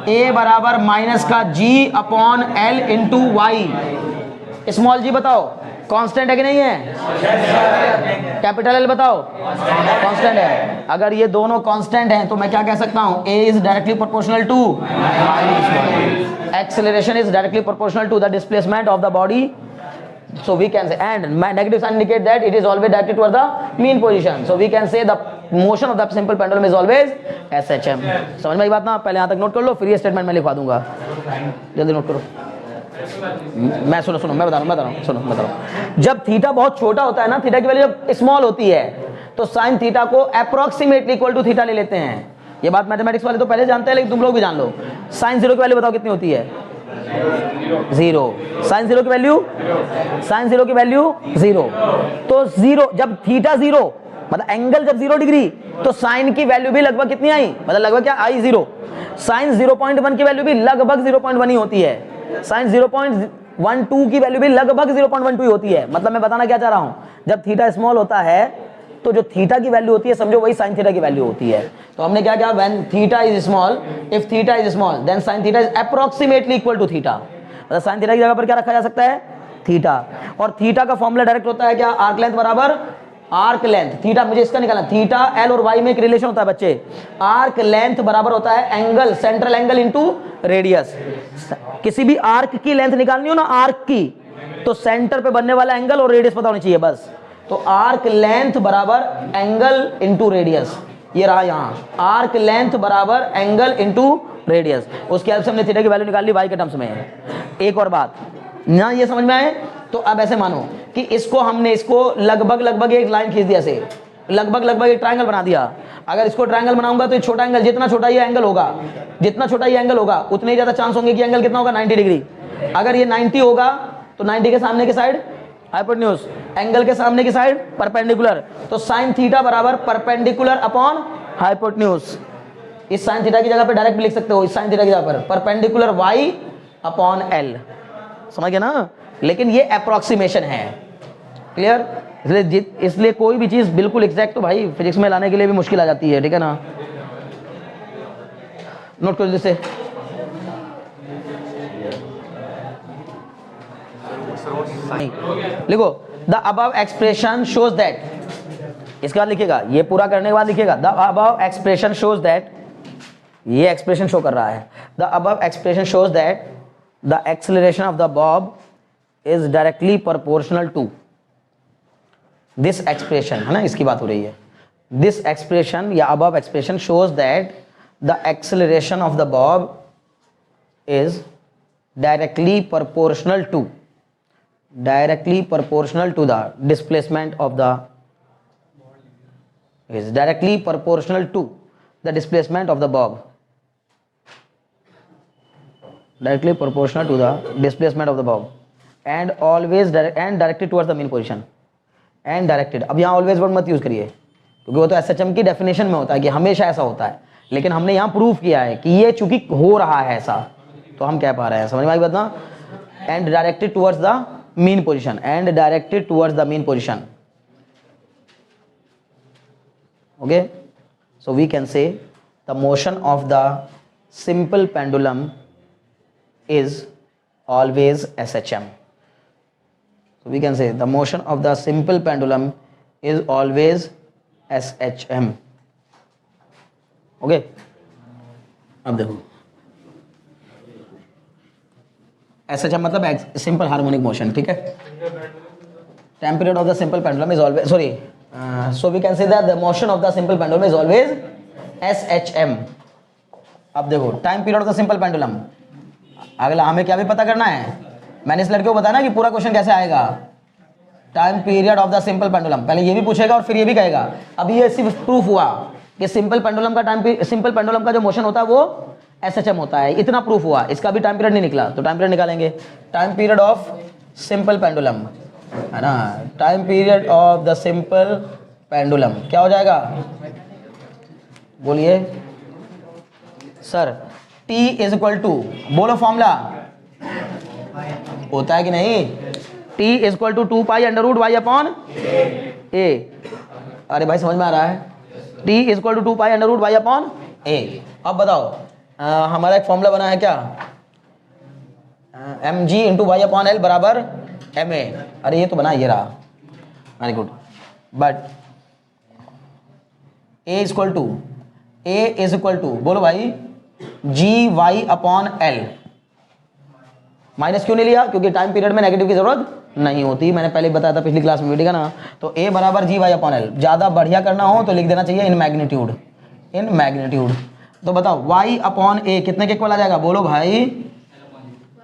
A: a बराबर माइनस का g upon l into y. Small g बताओ कांस्टेंट है कि नहीं है, कैपिटल L बताओ कांस्टेंट है। अगर ये दोनों कांस्टेंट हैं तो मैं क्या कह सकता हूं, a is directly proportional to, acceleration is directly proportional to the displacement of the body, so we can say, and negative sign indicate that it is always directed toward the mean position, so we can say the motion of the simple pendulum is always SHM। समझ में आई बात ना, पहले यहाँ तक note कर लो, फिर ये स्टेटमेंट मैं लिखवा दूंगा, जल्दी नोट करो। मैं सुनो मैं बता रहा हूँ, सुनो बता रहा हूँ। जब थीटा बहुत छोटा होता है ना, थीटा की वैल्यू जब स्मॉल होती है तो साइन थीटा को अप्रोक्सीमेटली इक्वल टू थीटा ले लेते हैं। ये बात मैथमेटिक्स वाले तो पहले जानते हैं, लेकिन तुम लोग भी जान लो। साइन जीरो की वैल्यू बताओ कितनी होती है, 0। साइन जीरो की वैल्यू 0। तो 0 जब थीटा 0 मतलब एंगल जब 0 डिग्री, तो साइन की वैल्यू भी लगभग कितनी आई, मतलब लगभग क्या आई, 0। साइन 0.1 की वैल्यू भी लगभग 0.1 ही होती है, साइन 0.12 की वैल्यू भी लगभग 0.12 ही होती है। मतलब मैं बताना क्या चाह रहा हूं, जब थीटा स्मॉल होता है तो जो थीटा की वैल्यू होती है समझो वही साइन थीटा की वैल्यू होती है। तो हमने क्या किया, when theta is small, if theta is small then sine theta is approximately equal to theta, मतलब साइन थीटा की जगह पर क्या रखा जा सकता है, थीटा। और थीटा का फॉर्मूला डायरेक्ट होता है क्या, आर्क लेंथ बराबर आर्क लेंथ, थीटा मुझे इसका निकालना, थीटा एल और वाई में एक रिलेशन होता है बच्चे, आर्क लेंथ बराबर होता है angle, central angle into radius. किसी भी आर्क की लेंथ निकालनी हो ना, आर्क की, तो सेंटर पे बनने वाला एंगल और रेडियस पता होनी चाहिए बस। तो आर्क लेंथ बराबर एंगल इंटू रेडियस, ये रहा यहाँ, आर्क लेंथ बराबर एंगल इनटू रेडियस, उसके हेल्प से हमने थीटा की वैल्यू निकाल ली y के टर्म्स में। एक और बात ना, ये समझ में आए? तो अब ऐसे मानो कि इसको हमने इसको लगभग एक लाइन खींच दिया, ऐसे लगभग एक ट्रायंगल बना दिया। अगर इसको ट्रायंगल बनाऊंगा तो ये छोटा एंगल, जितना छोटा ये एंगल होगा, जितना छोटा ये एंगल होगा उतने ही ज्यादा चांस होंगे कि एंगल कितना होगा, 90 डिग्री। अगर ये 90 होगा तो 90 के सामने की साइड हाइपोटेन्यूज, एंगल के सामने की साइड परपेंडिकुलर, तो साइन थीटा बराबर परपेंडिकुलर अपॉन हाइपोटेन्यूज। इस साइन थीटा की जगह पे डायरेक्ट लिख सकते हो, इस साइन थीटा की जगह पर परपेंडिकुलर y अपॉन l। समझ गए ना? लेकिन ये अप्रोक्सीमेशन है, क्लियर? इसलिए कोई भी चीज बिल्कुल एग्जैक्ट तो भाई फिजिक्स में लाने के लिए भी मुश्किल आ जाती है, ठीक है ना? नोट कर जैसे लिखो, the above expression shows that, इसके बाद लिखिएगा, ये पूरा करने के बाद लिखिएगा, the above expression shows that, ये एक्सप्रेशन शो कर रहा है, the above expression shows that the acceleration of the bob is directly proportional to this expression, है ना, इसकी बात हो रही है। दिस एक्सप्रेशन या above expression shows that the acceleration of the bob is directly proportional to the displacement of the is directly proportional to the displacement of the bob, directly proportional to the displacement of the bob and always directed towards the mean position and directed। अब यहाँ always word मत use करिए क्योंकि वो तो SHM की definition में होता है कि हमेशा ऐसा होता है, लेकिन हमने यहाँ प्रूफ किया है कि ये चूंकि हो रहा है ऐसा, तो हम कह पा रहे हैं, समझ में आई बात ना? And directed towards the mean position and directed towards the mean position, okay? So we can say the motion of the simple pendulum is always SHM. So we can say the motion of the simple pendulum is always SHM, okay? अब देखो SHM मतलब simple harmonic motion, ठीक है? Time period of the simple pendulum is always so we can say that the motion of the simple pendulum is always SHM। अब देखो time period of the simple pendulum, अगला हमें क्या भी पता करना है, मैंने इस लड़के को बताया ना कि पूरा क्वेश्चन कैसे आएगा, time period of the simple pendulum, पहले ये भी पूछेगा और फिर ये भी कहेगा। अब ये सिर्फ प्रूफ हुआ कि सिंपल पेंडुलम का जो मोशन होता है वो SHM होता है, इतना प्रूफ हुआ, इसका भी टाइम पीरियड नहीं निकला तो टाइम पीरियड निकालेंगे। Time period of simple pendulum, है ना, time period of the simple pendulum क्या हो जाएगा, बोलिए sir? T is equal to, बोलो फॉर्मूला होता है कि नहीं? T is equal to 2 pi under root y upon a। अरे भाई समझ में आ रहा है? T is equal to 2 pi under root y upon a। अब बताओ हमारा एक फॉर्मूला बना है क्या, mg into Y upon l बराबर ma। अरे ये तो बना, ये रहा, very good. But a is equal to बोलो भाई g y upon l. Minus क्यों नहीं लिया? क्योंकि टाइम पीरियड में नेगेटिव की जरूरत नहीं होती, मैंने पहले बताया था पिछली क्लास में, ठीक है ना? तो a बराबर जी वाई अपॉन एल, ज्यादा बढ़िया करना हो तो लिख देना चाहिए इन मैग्नीट्यूड। तो बताओ y अपॉन ए कितने के इक्वल आ जाएगा, बोलो भाई,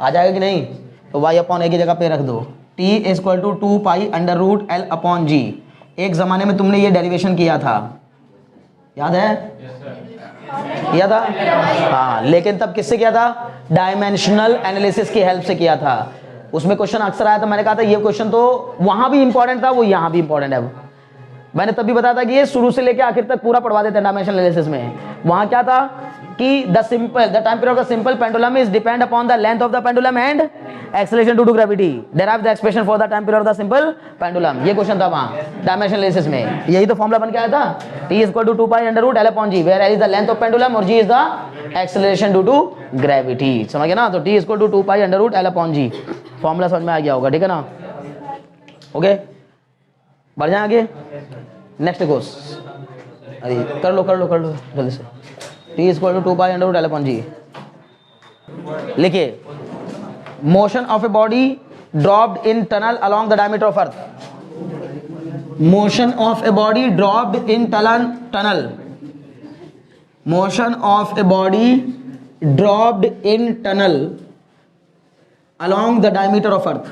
A: आ जाएगा कि नहीं? तो y अपॉन ए की जगह पे रख दो t is equal to 2 pi under root L upon G. एक जमाने में तुमने ये डेरिवेशन किया था, याद है? किया था? हाँ, लेकिन तब किससे किया था? डायमेंशनल एनालिसिस की हेल्प से किया था। उसमें क्वेश्चन अक्सर आया था, मैंने कहा था ये क्वेश्चन तो वहां भी इंपॉर्टेंट था, वो यहाँ भी इंपॉर्टेंट है। मैंने तब भी बताया था कि ये शुरू से लेकर आखिर तक पूरा पढ़वा देते हैं डायमेंशनल एनालिसिस में। वहां क्या था कि the time period of the simple pendulum is depend upon the length of the pendulum and acceleration due to gravity, derive the expression for the time period of the simple pendulum. ये question था वहां dimensional analysis में, यही तो formula बन के आया था, t is equal to 2 pi under root L upon g, where l is the length of pendulum और g is the acceleration due to gravity. समझ गए ना? तो t is equal to 2 pi under root L upon g, formula समझ में आ गया होगा, ठीक है ना? ओके, बढ़ जाए आगे, नेक्स्ट कोर्स। अरे कर लो जल्दी से। t is equal to 2 pi under root L upon G. लिखिए, motion of a body dropped in tunnel along the diameter of earth. Motion of a body dropped in tunnel motion of a body dropped in tunnel along the diameter of earth,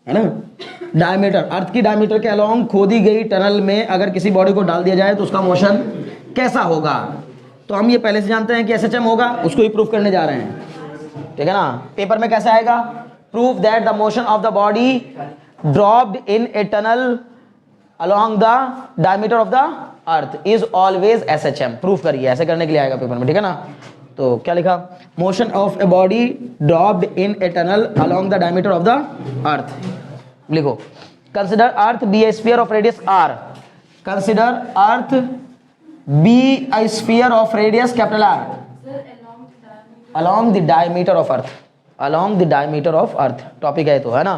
A: है ना, diameter, अर्थ की diameter के along खोदी गई tunnel में अगर किसी body को डाल दिया जाए तो उसका मोशन कैसा होगा। तो हम ये पहले से जानते हैं कि एसएचएम होगा, उसको ही प्रूफ करने जा रहे हैं, ठीक है ना। पेपर में कैसे आएगा, proof that the motion of the body dropped in a tunnel along the diameter of the earth is always SHM. Proof करिए, ऐसे करने के लिए आएगा पेपर में, ठीक है ना। तो क्या लिखा, motion of a body dropped in a tunnel along the diameter of the earth. लिखो, consider earth be a sphere of radius R, consider earth be a sphere of radius capital R along the diameter of earth, along the diameter of earth topic है तो, है ना।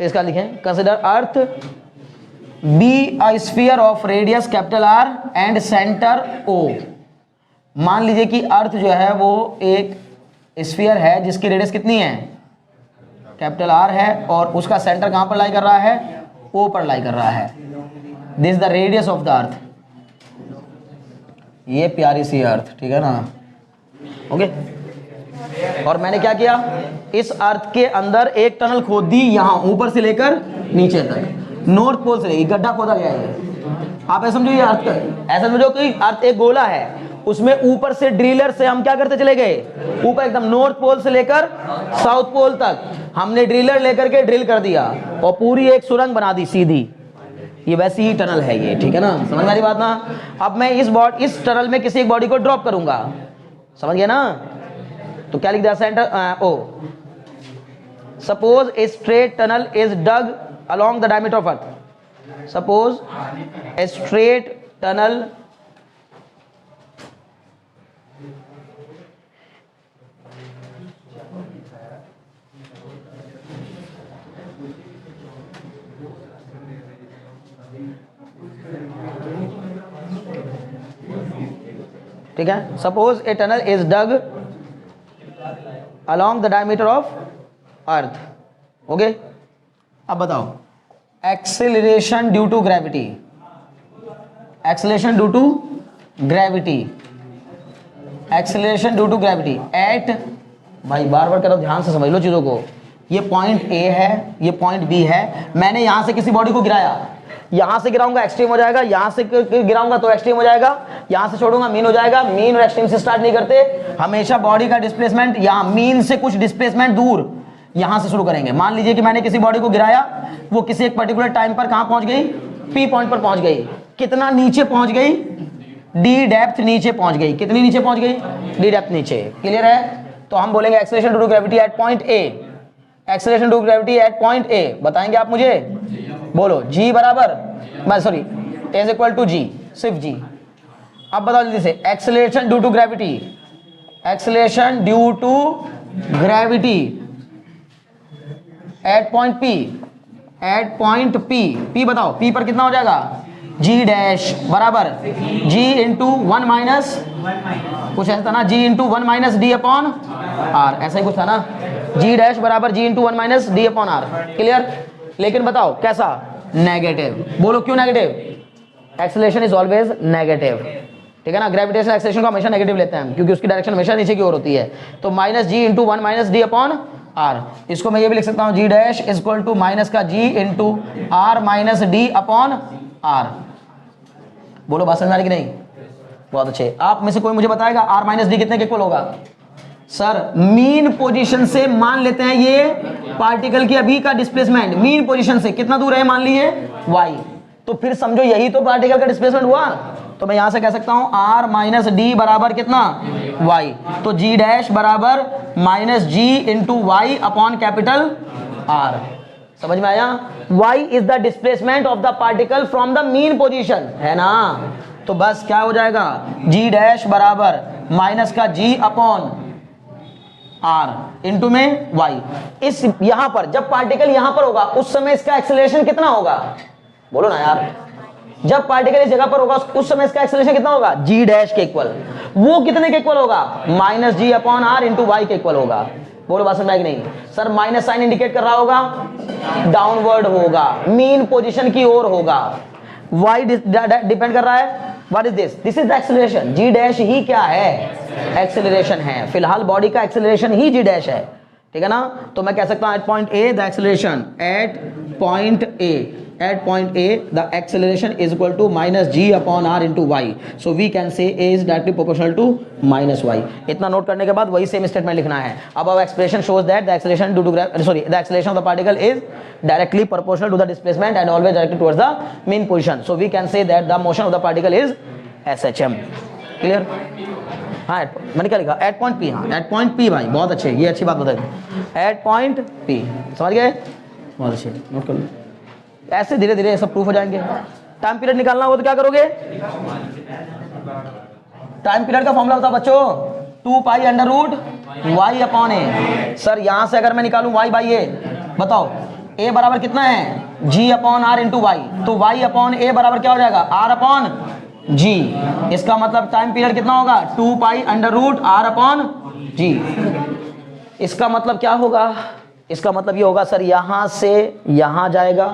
A: फिर इसका लिखें, consider earth be a sphere of radius capital R and centre O. मान लीजिए कि अर्थ जो है वो एक स्फीयर है जिसकी रेडियस कितनी है, कैपिटल आर है, और उसका सेंटर कहां पर लाई कर रहा है, ओ पर लाई कर रहा है। This the radius of the अर्थ, ये प्यारी सी अर्थ, ठीक है ना, ओके। और मैंने क्या किया, इस अर्थ के अंदर एक टनल खोद दी, यहां ऊपर से लेकर नीचे तक, नॉर्थ पोल से लेकर, गड्ढा खोदा गया है। आप ऐसा समझो, ये अर्थ का, ऐसा समझो कि अर्थ एक गोला है, उसमें ऊपर से ड्रिलर से हम क्या करते चले गए, ऊपर एकदम नॉर्थ पोल से लेकर साउथ पोल तक हमने ड्रिलर लेकर के ड्रिल कर दिया और पूरी एक सुरंग बना दी सीधी। ये वैसी ही टनल है ये, ठीक है ना, समझ में आ रही बात ना। अब मैं इस टनल में किसी एक बॉडी को ड्रॉप करूंगा, समझ गया ना। तो क्या लिख दिया, centre O. Suppose a straight tunnel is dug along the diameter of earth, suppose a straight tunnel ठीक है, suppose a tunnel is dug along the diameter of earth, okay. अब बताओ, acceleration due to gravity, acceleration due to gravity, acceleration due to gravity at, भाई बार बार कह रहा हूं, ध्यान से समझ लो चीजों को। ये पॉइंट ए है, ये पॉइंट बी है, मैंने यहां से किसी बॉडी को गिराया, यहां से गिराऊंगा एक्सट्रीम हो जाएगा, यहां से गिराऊंगा तो एक्सट्रीम हो जाएगा, यहां से छोड़ूंगा मीन हो जाएगा। मीन और एक्सट्रीम से स्टार्ट नहीं करते, हमेशा बॉडी का डिस्प्लेसमेंट यहां मीन से कुछ डिस्प्लेसमेंट दूर यहां से शुरू करेंगे। मान लीजिए कि मैंने किसी बॉडी को गिराया, वो किसी एक पर्टिकुलर टाइम पर कहां पहुंच गई, पी पॉइंट पर पहुंच गई। कितना नीचे पहुंच गई, डी डेप्थ नीचे पहुंच गई। कितनी नीचे पहुंच गई, डी डेप्थ नीचे। क्लियर है। तो हम बोलेंगे acceleration due to gravity at point A, acceleration due to gravity at point A. बताएंगे आप मुझे, बोलो जी बराबर, sorry is equal to g, सिर्फ जी। अब बताओ जल्दी से, acceleration due to gravity, acceleration due to gravity at point P, at point P, P बताओ, पी पर कितना हो जाएगा, जी डैश बराबर जी इंटू वन माइनस, कुछ ऐसा था ना, G into one minus D upon R, ऐसा ही कुछ था ना, जी डैश बराबर G into one minus D upon R. Clear. लेकिन बताओ कैसा, नेगेटिव। बोलो क्यों negative, acceleration is always negative, ठीक है ना। ग्रेविटेशनल एक्सेलरेशन को हमेशा नेगेटिव लेते हैं हम, क्योंकि उसकी डायरेक्शन हमेशा नीचे की ओर होती है। तो minus G into one minus D upon R, इसको मैं ये भी लिख सकता हूँ, G dash is equal to minus का G into R minus D upon R. बोलो बात समझ आ रही कि नहीं, बहुत अच्छे। आप में से कोई मुझे बताएगा आर माइनस डी कितने के इक्वल होगा। सर मीन पोजीशन से मान लेते हैं ये पार्टिकल की अभी का डिस्प्लेसमेंट, मीन पोजीशन से कितना दूर है मान लीजिए y, तो फिर समझो यही तो पार्टिकल का डिस्प्लेसमेंट हुआ। तो मैं यहां से कह सकता हूं r माइनस डी बराबर कितना y, तो g डैश बराबर minus G into Y upon capital R। समझ में आया। y is the displacement of the particle from the mean position, है ना। तो बस क्या हो जाएगा, g डैश बराबर माइनस का g अपॉन r इंटू में y। इस यहां पर जब पार्टिकल यहां पर होगा उस समय इसका एक्सेलरेशन कितना होगा, बोलो ना यार। जब पार्टिकल इस जगह पर होगा उस समय इसका एक्सेलरेशन कितना होगा, g डैश के इक्वल। वो कितने के इक्वल होगा, minus g upon are into y के इक्वल होगा। बोलो बात समझ में आई कि नहीं। सर माइनस साइन इंडिकेट कर रहा होगा, डाउनवर्ड होगा, मीन पोजीशन की ओर होगा। y डिपेंड कर रहा है what is this? This is the acceleration. G dash ही क्या है? एक्सेलरेशन है। फिलहाल बॉडी का एक्सेलरेशन ही जी डैश है, ठीक है ना। तो मैं कह सकता हूं at point A the acceleration, at point A the acceleration is equal to minus g upon are into y. So we can say a is directly proportional to minus y. इतना नोट करने के बाद वही same statement लिखना है। अब our expression shows that the acceleration due to the acceleration of the particle is directly proportional to the displacement and always directly towards the main position. So we can say that the motion of the particle is SHM। Clear? हाँ, मैंने क्या लिखा? At point P. हाँ, at point P भाई, बहुत अच्छे, ये अच्छी बात बताई। एट पॉइंट पी, समझ गए? बहुत अच्छे, नोट कर लो। ऐसे धीरे धीरे सब प्रूफ हो जाएंगे। टाइम पीरियड निकालना हो तो क्या करोगे? टाइम पीरियड का फॉर्मूला बताओ बच्चों, 2 pi under root Y upon A. Sir यहां से अगर मैं निकालूं वाई बाई ए, बताओ ए बराबर कितना है? G upon are into Y. तो वाई अपॉन ए बराबर क्या हो जाएगा? R upon G. इसका मतलब टाइम पीरियड कितना होगा? 2 pi under root R upon G. इसका मतलब क्या होगा? इसका मतलब ये होगा सर यहां से यहां जाएगा,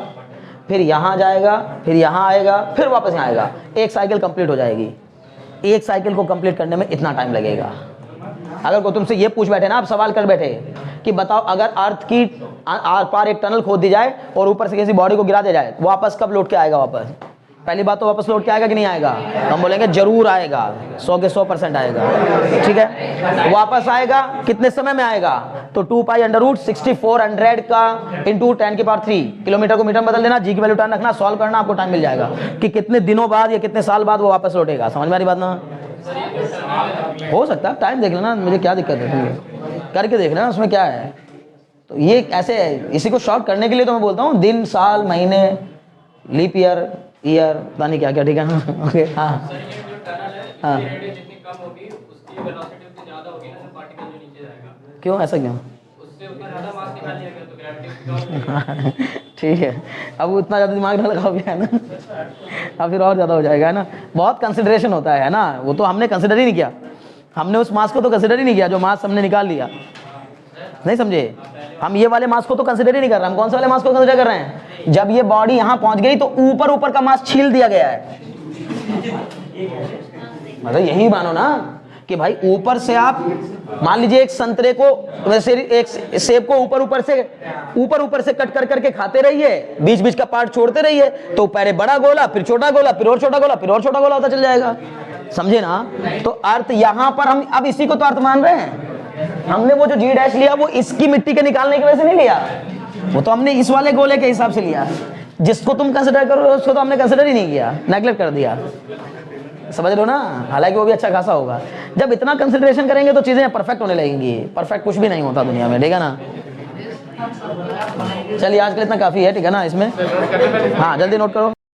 A: फिर यहां जाएगा, फिर यहां आएगा, फिर वापस यहां आएगा। एक साइकिल कंप्लीट हो जाएगी। एक साइकिल को कंप्लीट करने में इतना टाइम लगेगा। अगर कोई तुमसे ये पूछ बैठे ना, आप सवाल कर बैठे कि बताओ अगर अर्थ की आर पार एक टनल खोद दी जाए और ऊपर से किसी बॉडी को गिरा दिया जाए, वापस कब लौट के आएगा? वापस पहली बात तो वापस लौट के आएगा कि नहीं आएगा? हम बोलेंगे जरूर आएगा, 100 के 100% आएगा, ठीक है। वापस आएगा कितने समय में आएगा? तो 2 पाई अंडर रूट 6400 का इंटू 10⁻³ किलोमीटर को मीटर में बदल देना, जी की वैल्यू टर्न रखना, सॉल्व करना, आपको टाइम मिल जाएगा कि कितने दिनों बाद या कितने साल बाद वो वापस लौटेगा। समझ में आ रही बात ना? हो सकता है, टाइम देख लेना, मुझे क्या दिक्कत है, करके देख लेना, उसमें क्या है। तो ये ऐसे इसी को शॉर्ट करने के लिए तो मैं बोलता हूँ दिन, साल, महीने, लीप ईयर, पता नहीं क्या क्या, ठीक है। ओके, हाँ हाँ, क्यों ऐसा क्यों? ठीक है, अब उतना ज़्यादा दिमाग ना लगाओ भी, है ना। अब फिर और ज़्यादा हो जाएगा, है ना। बहुत कंसिडरेशन होता है ना, वो तो हमने कंसिडर ही नहीं किया। हमने उस मास को तो कंसिडर ही नहीं किया जो मास हमने निकाल लिया, नहीं समझे। हम ये वाले मास को तो कंसिडर ही नहीं कर रहे। हम कौन से वाले मास को कंसिडर कर रहे हैं? जब ये बॉडी यहां पहुंच गई तो ऊपर ऊपर का मास छील दिया गया है। मतलब यही मानो ना कि भाई ऊपर से आप मान लीजिए एक संतरे को, वैसे एक सेब को ऊपर ऊपर से कट कर करके खाते रहिए, बीच बीच का पार्ट छोड़ते रहिए, तो पहले बड़ा गोला, फिर छोटा गोला, फिर और छोटा गोला, फिर और छोटा गोला होता चल जाएगा। समझे ना? तो अर्थ यहां पर हम अब इसी को तो अर्थ मान रहे हैं। हमने वो जो जी डैश लिया वो इसकी मिट्टी के निकालने की वजह से नहीं लिया, वो तो हमने इस वाले गोले के हिसाब से लिया। जिसको तुम कंसिडर करो उसको तो हमने कंसिडर ही नहीं किया, नेगलेक्ट कर दिया। समझ लो ना? हालांकि वो भी अच्छा खासा होगा। जब इतना कंसिडरेशन करेंगे तो चीजें परफेक्ट होने लगेंगी। परफेक्ट कुछ भी नहीं होता दुनिया में, ठीक है ना। चलिए आज के लिए इतना काफी है, ठीक है ना इसमें। हाँ जल्दी नोट करो।